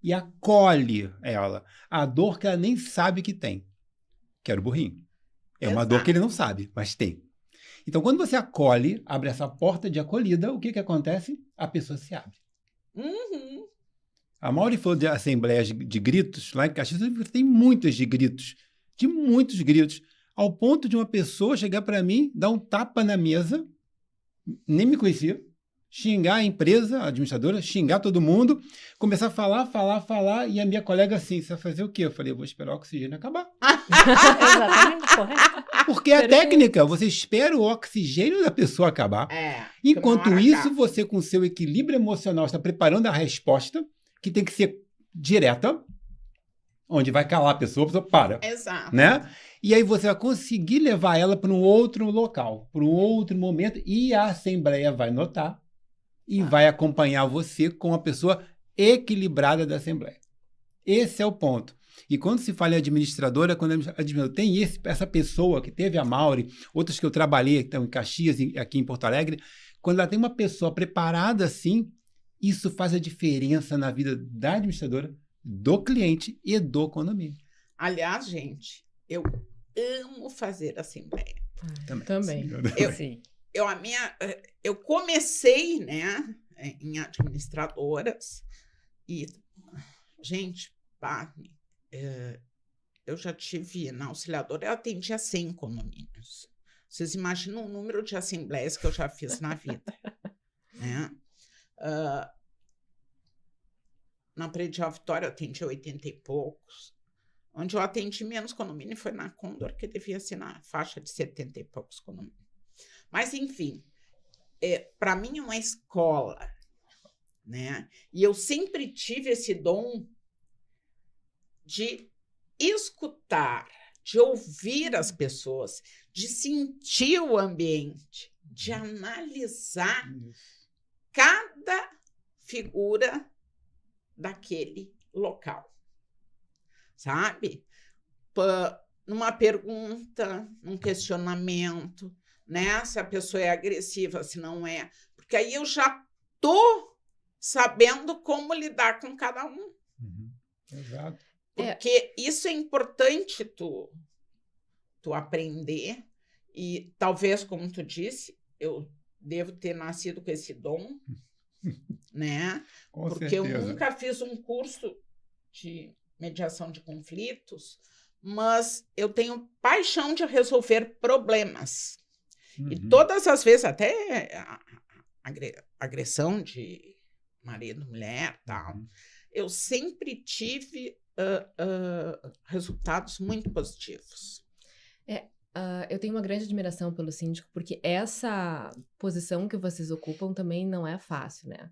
e acolhe ela. A dor que ela nem sabe que tem. Que era o burrinho. É uma dor que ele não sabe, mas tem. Então, quando você acolhe, abre essa porta de acolhida, o que acontece? A pessoa se abre. Uhum. A Mauri falou de assembleias de gritos. Lá em Caxias tem muitas de gritos. De muitos gritos. Ao ponto de uma pessoa chegar para mim, dar um tapa na mesa, nem me conhecia, xingar a empresa, a administradora, xingar todo mundo, começar a falar, e a minha colega assim, você vai fazer o quê? Eu falei, eu vou esperar o oxigênio acabar. Exatamente, correto. Porque é a técnica, você espera o oxigênio da pessoa acabar. Enquanto isso, você com seu equilíbrio emocional está preparando a resposta, que tem que ser direta, onde vai calar a pessoa para. Exato. Né? E aí você vai conseguir levar ela para um outro local, para um outro momento, e a Assembleia vai notar e vai acompanhar você com a pessoa equilibrada da Assembleia. Esse é o ponto. E quando se fala em administradora, quando a administradora tem essa pessoa que teve a Mauri, outras que eu trabalhei que estão em Caxias, aqui em Porto Alegre, quando ela tem uma pessoa preparada assim, isso faz a diferença na vida da administradora, do cliente e do condomínio. Aliás, gente, eu amo fazer assembleia. Também. Sim. Eu comecei, né, em administradoras e, gente, eu já tive na Auxiliadora, eu atendia 100 condomínios. Vocês imaginam o número de assembleias que eu já fiz na vida, né? Na Predial Vitória eu atendi 80 e poucos. Onde eu atendi menos condomínio foi na Condor, que devia ser na faixa de 70 e poucos condomínios. Mas, enfim, para mim é uma escola, né? E eu sempre tive esse dom de escutar, de ouvir as pessoas, de sentir o ambiente, de analisar cada figura daquele local. Sabe? Numa pergunta, num questionamento, né? Se a pessoa é agressiva, se não é. Porque aí eu já estou sabendo como lidar com cada um. Exato. Porque isso é importante tu aprender. E talvez, como tu disse, eu devo ter nascido com esse dom, né? Com porque certeza. Eu nunca fiz um curso de mediação de conflitos, mas eu tenho paixão de resolver problemas. E todas as vezes, até a agressão de marido, mulher, tal, eu sempre tive resultados muito positivos. Eu tenho uma grande admiração pelo síndico, porque essa posição que vocês ocupam também não é fácil, né?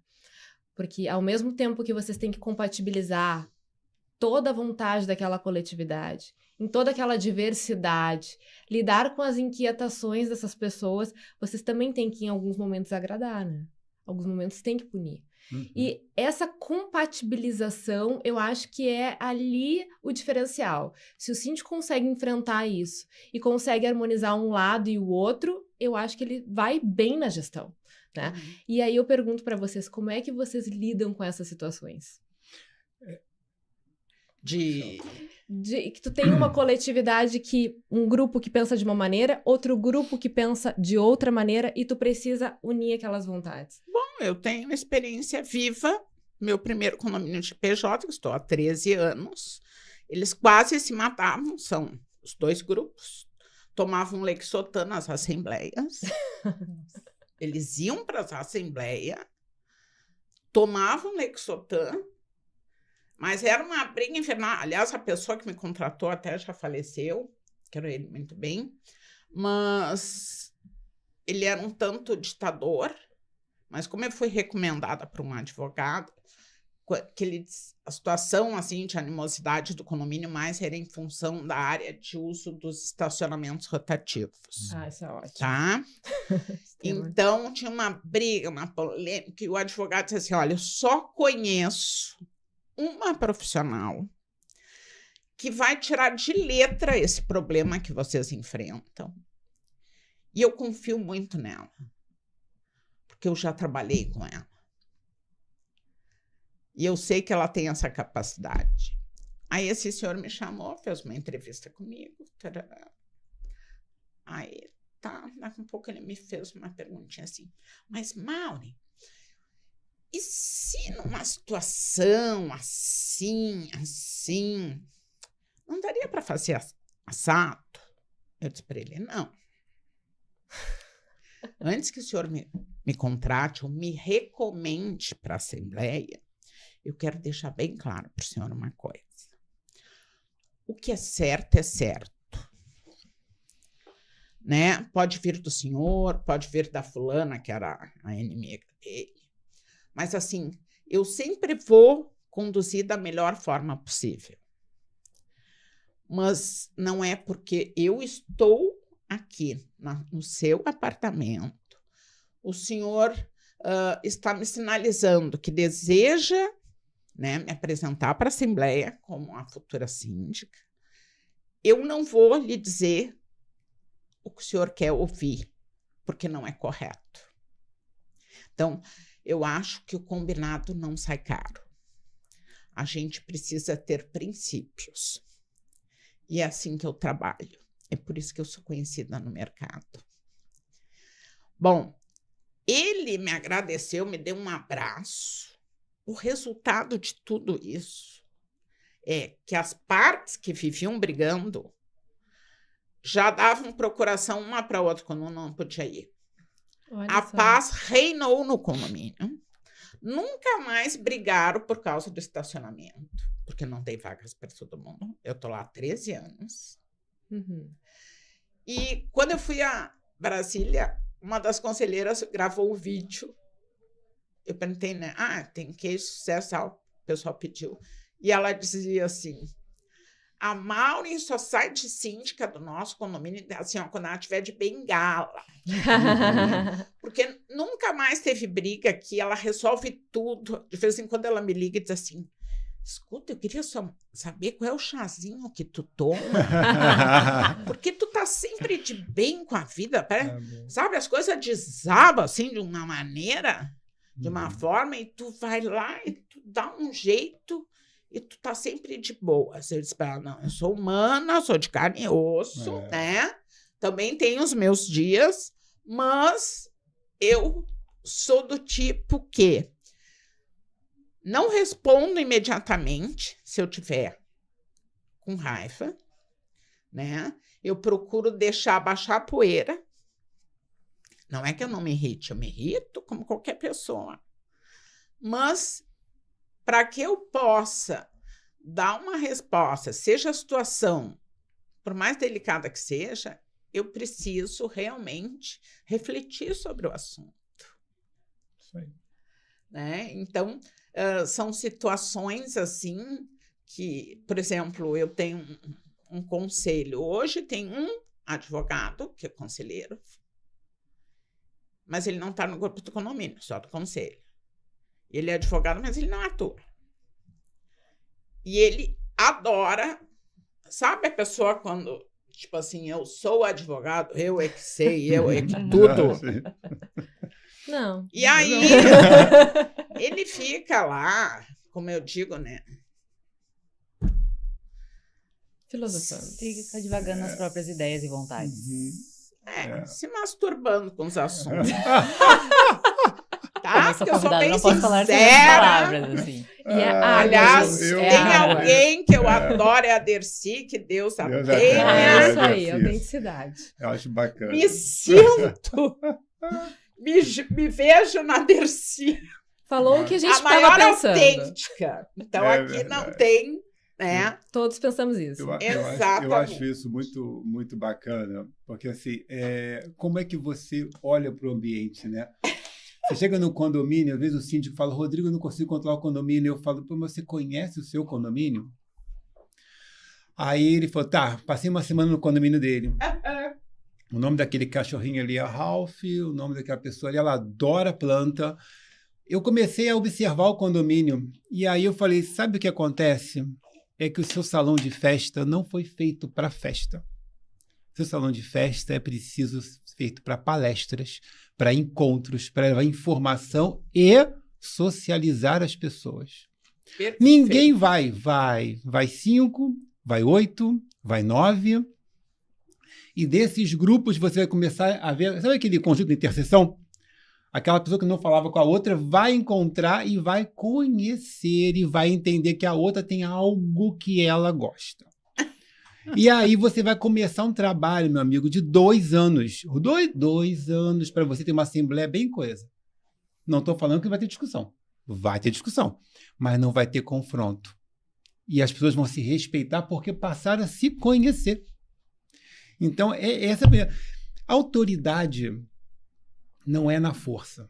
Porque ao mesmo tempo que vocês têm que compatibilizar toda a vontade daquela coletividade, em toda aquela diversidade, lidar com as inquietações dessas pessoas, vocês também têm que, em alguns momentos, agradar, né? Alguns momentos tem que punir. E essa compatibilização, eu acho que é ali o diferencial. Se o síndico consegue enfrentar isso e consegue harmonizar um lado e o outro, eu acho que ele vai bem na gestão, né? E aí eu pergunto para vocês, como é que vocês lidam com essas situações? Que tu tem uma coletividade um grupo que pensa de uma maneira, outro grupo que pensa de outra maneira, e tu precisa unir aquelas vontades. Bom, eu tenho experiência viva. Meu primeiro condomínio de PJ, que estou há 13 anos, eles quase se matavam, são os dois grupos. Tomavam Lexotan nas assembleias. Eles iam para as assembleias, tomavam Lexotan, mas era uma briga infernal. Aliás, a pessoa que me contratou até já faleceu, quero ele muito bem, mas ele era um tanto ditador, mas como eu fui recomendada por um advogado, a situação assim, de animosidade do condomínio mais era em função da área de uso dos estacionamentos rotativos. Isso é ótimo. Tá? Então, tinha uma briga, uma polêmica, e o advogado disse assim, olha, eu só conheço uma profissional que vai tirar de letra esse problema que vocês enfrentam. E eu confio muito nela, porque eu já trabalhei com ela. E eu sei que ela tem essa capacidade. Aí esse senhor me chamou, fez uma entrevista comigo. Tarará. Aí, daqui a pouco ele me fez uma perguntinha assim, mas, Maureen, e se numa situação assim, não daria para fazer assado? Eu disse para ele, não. Antes que o senhor me contrate ou me recomende para a Assembleia, eu quero deixar bem claro para o senhor uma coisa. O que é certo é certo. Né? Pode vir do senhor, pode vir da fulana, que era a inimiga dele. Mas, assim, eu sempre vou conduzir da melhor forma possível. Mas não é porque eu estou aqui no seu apartamento, o senhor está me sinalizando que deseja, né, me apresentar para a Assembleia como a futura síndica. Eu não vou lhe dizer o que o senhor quer ouvir, porque não é correto. Então, eu acho que o combinado não sai caro. A gente precisa ter princípios. E é assim que eu trabalho. É por isso que eu sou conhecida no mercado. Bom, ele me agradeceu, me deu um abraço. O resultado de tudo isso é que as partes que viviam brigando já davam procuração uma para a outra quando não podia ir. Olha a só. paz reinou no condomínio. Nunca mais brigaram por causa do estacionamento, porque não tem vagas para todo mundo. Eu estou lá há 13 anos. Uhum. E quando eu fui a Brasília, uma das conselheiras gravou o vídeo. Eu perguntei, né? Tem queijo, sucesso, o pessoal pediu. E ela dizia assim, a Maureen só sai de síndica do nosso condomínio assim, quando ela estiver de bengala. Porque nunca mais teve briga aqui, ela resolve tudo. De vez em quando ela me liga e diz assim, escuta, eu queria só saber qual é o chazinho que tu toma. Porque tu tá sempre de bem com a vida. Sabe, as coisas desabam assim de uma maneira, de uma forma, e tu vai lá e tu dá um jeito e tu tá sempre de boa. Eu disse para ela, não, eu sou humana, sou de carne e osso, né? Também tenho os meus dias, mas eu sou do tipo que não respondo imediatamente se eu tiver com raiva, né? Eu procuro deixar baixar a poeira. Não é que eu não me irrite, eu me irrito como qualquer pessoa. Mas para que eu possa dar uma resposta, seja a situação, por mais delicada que seja, eu preciso realmente refletir sobre o assunto. Isso aí. Né? Então, são situações assim que, por exemplo, eu tenho um conselho. Hoje tem um advogado, que é conselheiro, mas ele não está no grupo do condomínio, só do conselho. Ele é advogado, mas ele não atua. E ele adora, sabe a pessoa quando, tipo assim, eu sou advogado, eu é que sei, eu é que tudo. Não. E aí, ele fica lá, como eu digo, né? Filosofando. Fica divagando nas próprias ideias e vontades. Se masturbando com os assuntos. Tá? Porque eu sou bem não posso falar sem sincera. palavras, assim. E é Aliás, água, gente. tem água. alguém que eu adoro, é a Dercy, que Deus a Deus a tenha. tenha. Isso aí, Isso. autenticidade. Eu acho bacana. Me sinto, me vejo na Dercy, Falou o que a gente a estava maior pensando. autêntica. Então, É aqui não verdade. tem, né? Todos pensamos isso. Eu Exatamente. acho isso muito, muito bacana, porque assim, como é que você olha para o ambiente, né? Você chega no condomínio, às vezes o síndico fala, Rodrigo, eu não consigo controlar o condomínio. Eu falo, pô, mas você conhece o seu condomínio? Aí ele falou, tá, passei uma semana no condomínio dele. O nome daquele cachorrinho ali é Ralph, o nome daquela pessoa ali, ela adora planta. Eu comecei a observar o condomínio e aí eu falei, sabe o que acontece? É que o seu salão de festa não foi feito para festa. Seu salão de festa é preciso feito para palestras, para encontros, para levar informação e socializar as pessoas. Perfeito. Ninguém vai 5, vai 8, vai 9. E desses grupos você vai começar a ver, sabe aquele conjunto de interseção? Aquela pessoa que não falava com a outra vai encontrar e vai conhecer e vai entender que a outra tem algo que ela gosta. E aí você vai começar um trabalho, meu amigo, de 2 anos. 2 anos para você ter uma assembleia bem coesa. Não estou falando que vai ter discussão. Vai ter discussão, mas não vai ter confronto. E as pessoas vão se respeitar porque passaram a se conhecer. Então, essa autoridade não é na força.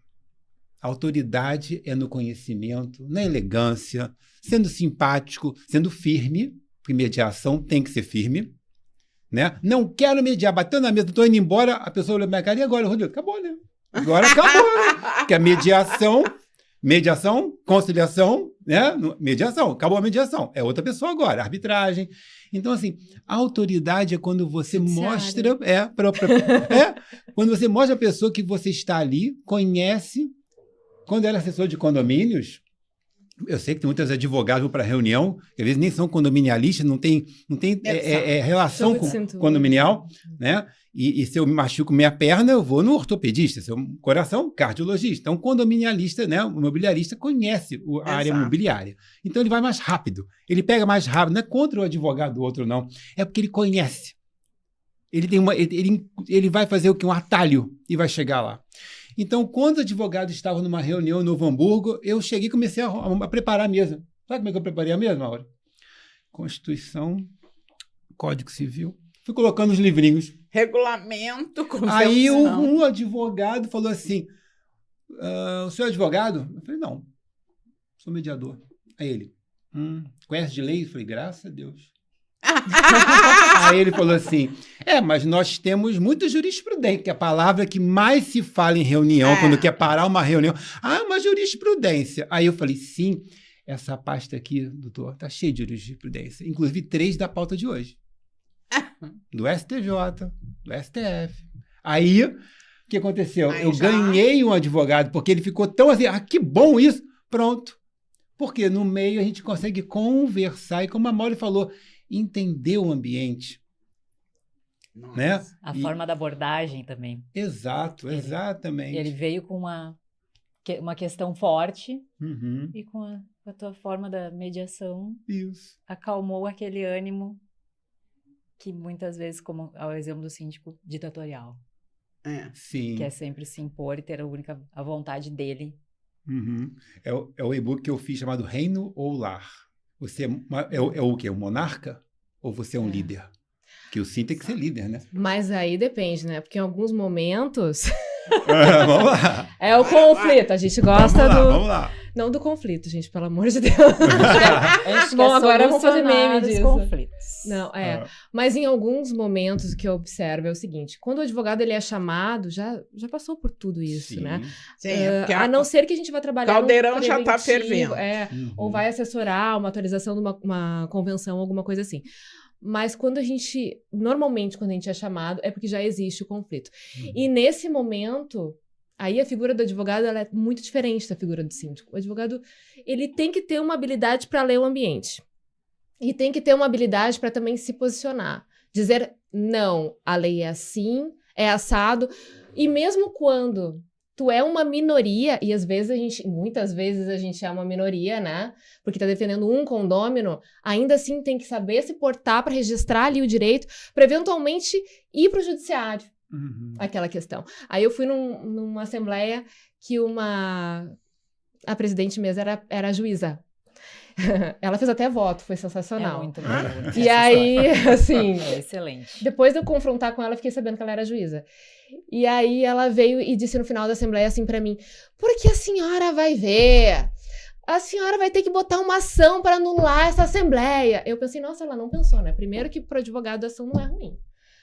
A autoridade é no conhecimento, na elegância, sendo simpático, sendo firme, porque mediação tem que ser firme, né? Não quero mediar, batendo na mesa, estou indo embora, a pessoa olha pra minha cara, e agora, Rodrigo? Acabou, né? Agora acabou, né? Porque a mediação, conciliação, né? Mediação, acabou a mediação. É outra pessoa agora, arbitragem. Então, assim, a autoridade é quando você mostra... quando você mostra a pessoa que você está ali, conhece. Quando era assessor de condomínios, eu sei que tem muitos advogados para reunião, que às vezes nem são condominialistas, não tem relação com condominial, né? E se eu me machuco minha perna, eu vou no ortopedista, se eu coração, cardiologista. Então, condominialista, né, o imobiliarista conhece a área imobiliária. Então, ele vai mais rápido. Ele pega mais rápido. Não é contra o advogado do outro, não. É porque ele conhece. Ele vai fazer o que? Um atalho e vai chegar lá. Então, quando os advogados estavam numa reunião em Novo Hamburgo, eu cheguei e comecei a preparar a mesa. Sabe como é que eu preparei a mesa, Maura? Constituição, Código Civil. Fui colocando os livrinhos. Regulamento, convenção. Aí um advogado falou assim, o senhor é advogado? Eu falei, não, sou mediador. Aí ele, conhece de lei? Eu falei, graças a Deus. Aí ele falou assim, mas nós temos muita jurisprudência, que é a palavra que mais se fala em reunião, quando quer parar uma reunião. Uma jurisprudência. Aí eu falei, sim, essa pasta aqui, doutor, tá cheia de jurisprudência. Inclusive 3 da pauta de hoje. Do STJ, do STF. Aí, o que aconteceu? Eu ganhei um advogado, porque ele ficou tão assim, que bom isso. Pronto. Porque no meio a gente consegue conversar, e como a Mauri falou, entender o ambiente. Né? A forma da abordagem também. Exato, exatamente. Ele veio com uma questão forte e com a tua forma da mediação acalmou aquele ânimo que muitas vezes, como ao exemplo do síndico, ditatorial. Sim. Que é sempre se impor e ter a vontade dele. É o e-book que eu fiz chamado Reino ou Lar. Você é o quê? Um monarca? Ou você é um líder? Que o sim tem que ser líder, né? Mas aí depende, né? Porque em alguns momentos... Vamos lá. É o conflito. A gente gosta Vamos lá. Não do conflito, gente, pelo amor de Deus. Bom, agora vamos fazer meme disso. Conflitos. Não, Mas em alguns momentos o que eu observo é o seguinte, quando o advogado ele é chamado, já passou por tudo isso, né? Sim, a não ser que a gente vai trabalhar caldeirão já tá fervendo. Ou vai assessorar uma atualização de uma convenção, alguma coisa assim. Mas normalmente quando a gente é chamado, é porque já existe o conflito. E nesse momento... Aí a figura do advogado ela é muito diferente da figura do síndico. O advogado ele tem que ter uma habilidade para ler o ambiente. E tem que ter uma habilidade para também se posicionar. Dizer, não, a lei é assim, é assado. E mesmo quando tu é uma minoria, e muitas vezes a gente é uma minoria, né? Porque tá defendendo um condômino, ainda assim tem que saber se portar para registrar ali o direito, para eventualmente ir para o judiciário. Aquela questão. Aí eu fui numa assembleia que a presidente mesmo era juíza. Ela fez até voto, foi É sensacional. muito bom. E aí, assim, É excelente. depois de eu confrontar com ela, eu fiquei sabendo que ela era juíza. E aí ela veio e disse no final da assembleia assim pra mim: porque a senhora vai ver, a senhora vai ter que botar uma ação para anular essa assembleia. Eu pensei, nossa, ela não pensou, né? Primeiro que pro advogado a ação não é ruim.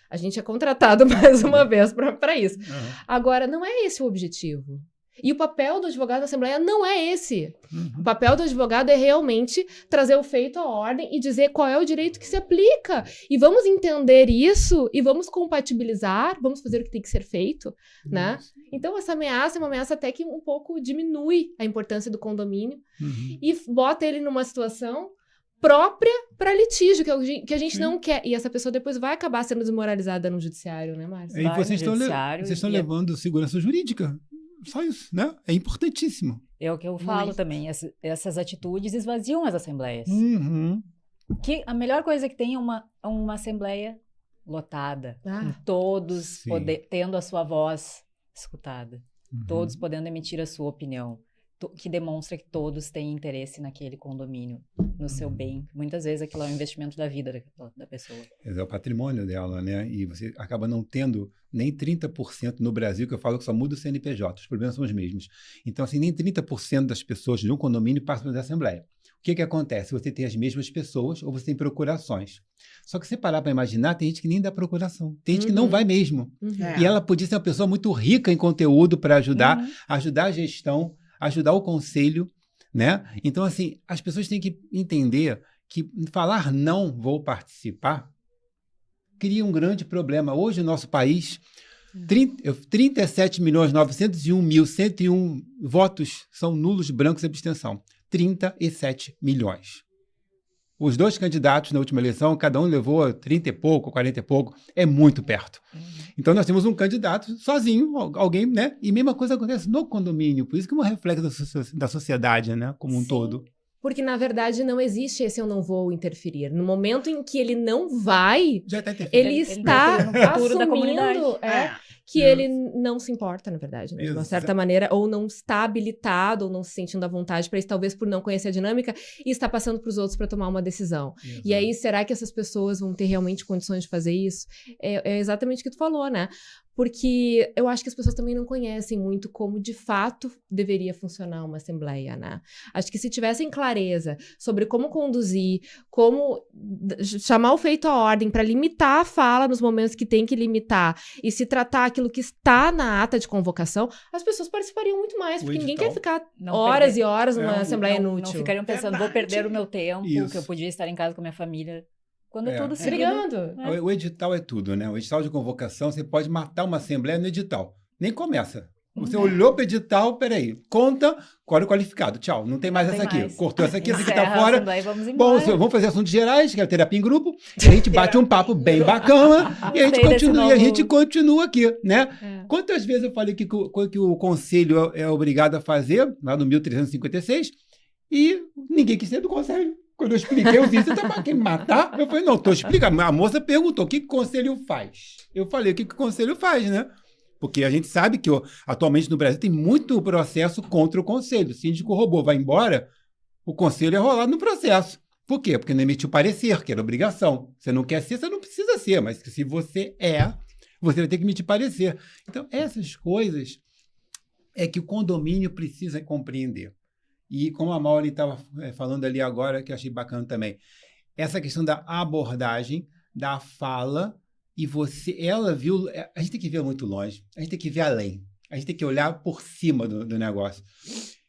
A gente é contratado mais uma vez para isso. Agora, não é esse o objetivo. E o papel do advogado na Assembleia não é esse. O papel do advogado é realmente trazer o feito à ordem e dizer qual é o direito que se aplica. E vamos entender isso e vamos compatibilizar, vamos fazer o que tem que ser feito, né? Então, essa ameaça é uma ameaça até que um pouco diminui a importância do condomínio e bota ele numa situação própria para litígio, que a gente não quer. E essa pessoa depois vai acabar sendo desmoralizada no judiciário, né, Márcia? E vocês estão levando segurança jurídica. Só isso, né? É importantíssimo. É o que eu falo também. Essas atitudes esvaziam as assembleias. Que a melhor coisa que tem é uma assembleia lotada, com todos tendo a sua voz escutada, todos podendo emitir a sua opinião, que demonstra que todos têm interesse naquele condomínio, no seu bem. Muitas vezes aquilo é um investimento da vida da pessoa. É o patrimônio dela, né? E você acaba não tendo nem 30% no Brasil, que eu falo que só muda o CNPJ, os problemas são os mesmos. Então, assim, nem 30% das pessoas de um condomínio passam pela Assembleia. O que acontece? Você tem as mesmas pessoas ou você tem procurações. Só que se parar para imaginar, tem gente que nem dá procuração. Tem gente que não vai mesmo. E ela podia ser uma pessoa muito rica em conteúdo para ajudar a gestão, ajudar o conselho, né? Então, assim, as pessoas têm que entender que falar não vou participar cria um grande problema. Hoje, no nosso país, 37.901.101 votos são nulos, brancos e abstenção. 37 milhões. Os dois candidatos na última eleição, cada um levou 30 e pouco, 40 e pouco, é muito perto. Então, nós temos um candidato sozinho, alguém, né? E a mesma coisa acontece no condomínio, por isso que é um reflexo da sociedade, né? Como um todo. Porque, na verdade, não existe esse eu não vou interferir. No momento em que ele não vai, já tá ele está no futuro da comunidade. Que ele não se importa, na verdade, né? De uma certa maneira, ou não está habilitado, ou não se sentindo à vontade para isso, talvez por não conhecer a dinâmica, e está passando para os outros para tomar uma decisão. E aí, será que essas pessoas vão ter realmente condições de fazer isso? É exatamente o que tu falou, né? Porque eu acho que as pessoas também não conhecem muito como, de fato, deveria funcionar uma assembleia, né? Acho que se tivessem clareza sobre como conduzir, como chamar o feito à ordem para limitar a fala nos momentos que tem que limitar e se tratar aquilo que está na ata de convocação, as pessoas participariam muito mais, porque ninguém quer ficar horas e horas numa assembleia inútil. Não ficariam pensando, vou perder o meu tempo, que eu podia estar em casa com a minha família. Quando tudo se brigando. O edital é tudo, né? O edital de convocação, você pode matar uma assembleia no edital. Nem começa. Você olhou para o edital, peraí, conta, quórum qualificado, tchau, não tem mais essa aqui. Cortou essa aqui tá fora. Bom, vamos fazer assuntos gerais, que é a terapia em grupo, e a gente bate um papo bem bacana, e a gente continua aqui, né? Quantas vezes eu falei que o conselho é obrigado a fazer, lá no 1356, e ninguém quis ser do conselho. Quando eu expliquei, eu disse, você tá querendo matar? Eu falei, não, tô explicando. A moça perguntou, o que o conselho faz? Eu falei, o que o conselho faz, né? Porque a gente sabe que atualmente no Brasil tem muito processo contra o conselho. O síndico roubou, vai embora, o conselho é rolado no processo. Por quê? Porque não emitiu parecer, que era obrigação. Você não quer ser, você não precisa ser, mas se você você vai ter que emitir parecer. Então, essas coisas é que o condomínio precisa compreender. E como a Maureen estava falando ali agora, que eu achei bacana também, essa questão da abordagem, da fala, e ela viu, a gente tem que ver muito longe, a gente tem que ver além, a gente tem que olhar por cima do negócio.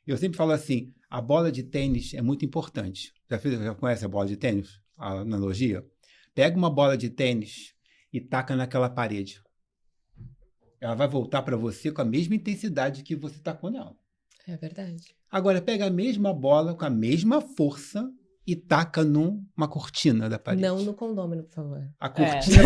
Eu sempre falo assim, a bola de tênis é muito importante. Já conhece a bola de tênis? A analogia? Pega uma bola de tênis e taca naquela parede. Ela vai voltar para você com a mesma intensidade que você tacou nela. É verdade. Agora, pega a mesma bola com a mesma força e taca numa cortina da parede. Não no condômino, por favor. A cortina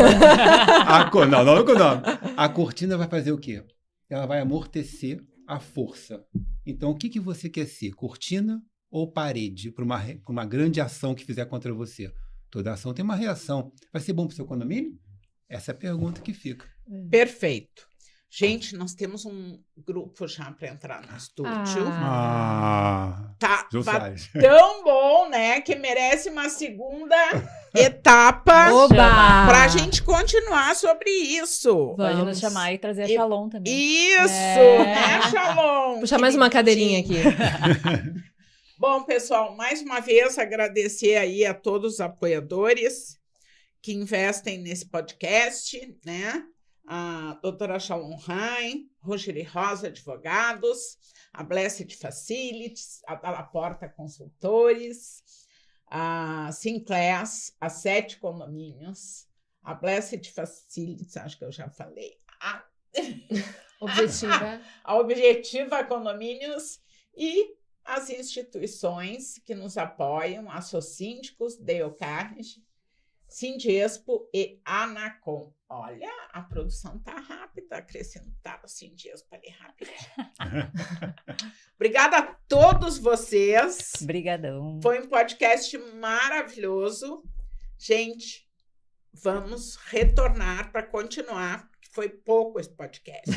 não no condômino. A cortina vai fazer o quê? Ela vai amortecer a força. Então, o que você quer ser? Cortina ou parede para uma grande ação que fizer contra você? Toda ação tem uma reação. Vai ser bom para o seu condomínio? Essa é a pergunta que fica. Perfeito. Gente, nós temos um grupo já para entrar no estúdio. Tá Josias. tão bom, né? Que merece uma segunda etapa Oba! para a gente continuar sobre isso. Pode Vamos. nos chamar e trazer a Shalom também. Isso, né, Shalom? Puxar mais uma cadeirinha aqui. Bom, pessoal, mais uma vez agradecer aí a todos os apoiadores que investem nesse podcast, né? A doutora Shalom Rain, Rogério Rosa Advogados, a Blessed Facilities, a Dalaporta Consultores, a Sinclass, a 7 Condomínios, a Blessed Facilities, acho que eu já falei, Objetiva. a Objetiva Condomínios e as instituições que nos apoiam, a Socindicos, Dale Carnegie, Sindiespo e Anacom. Olha, a produção tá rápida, acrescentar o Sindiespo ali rapidinho. Obrigada a todos vocês. Brigadão. Foi um podcast maravilhoso. Gente, vamos retornar para continuar, porque foi pouco esse podcast.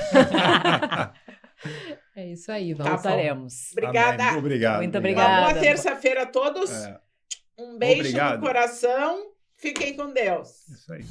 É isso aí, Tá vamos. bom. Voltaremos. Obrigada. Amém. Obrigado. Muito Uma obrigada. boa terça-feira a todos. É, Um beijo Obrigado. no coração. Fiquem com Deus. isso aí.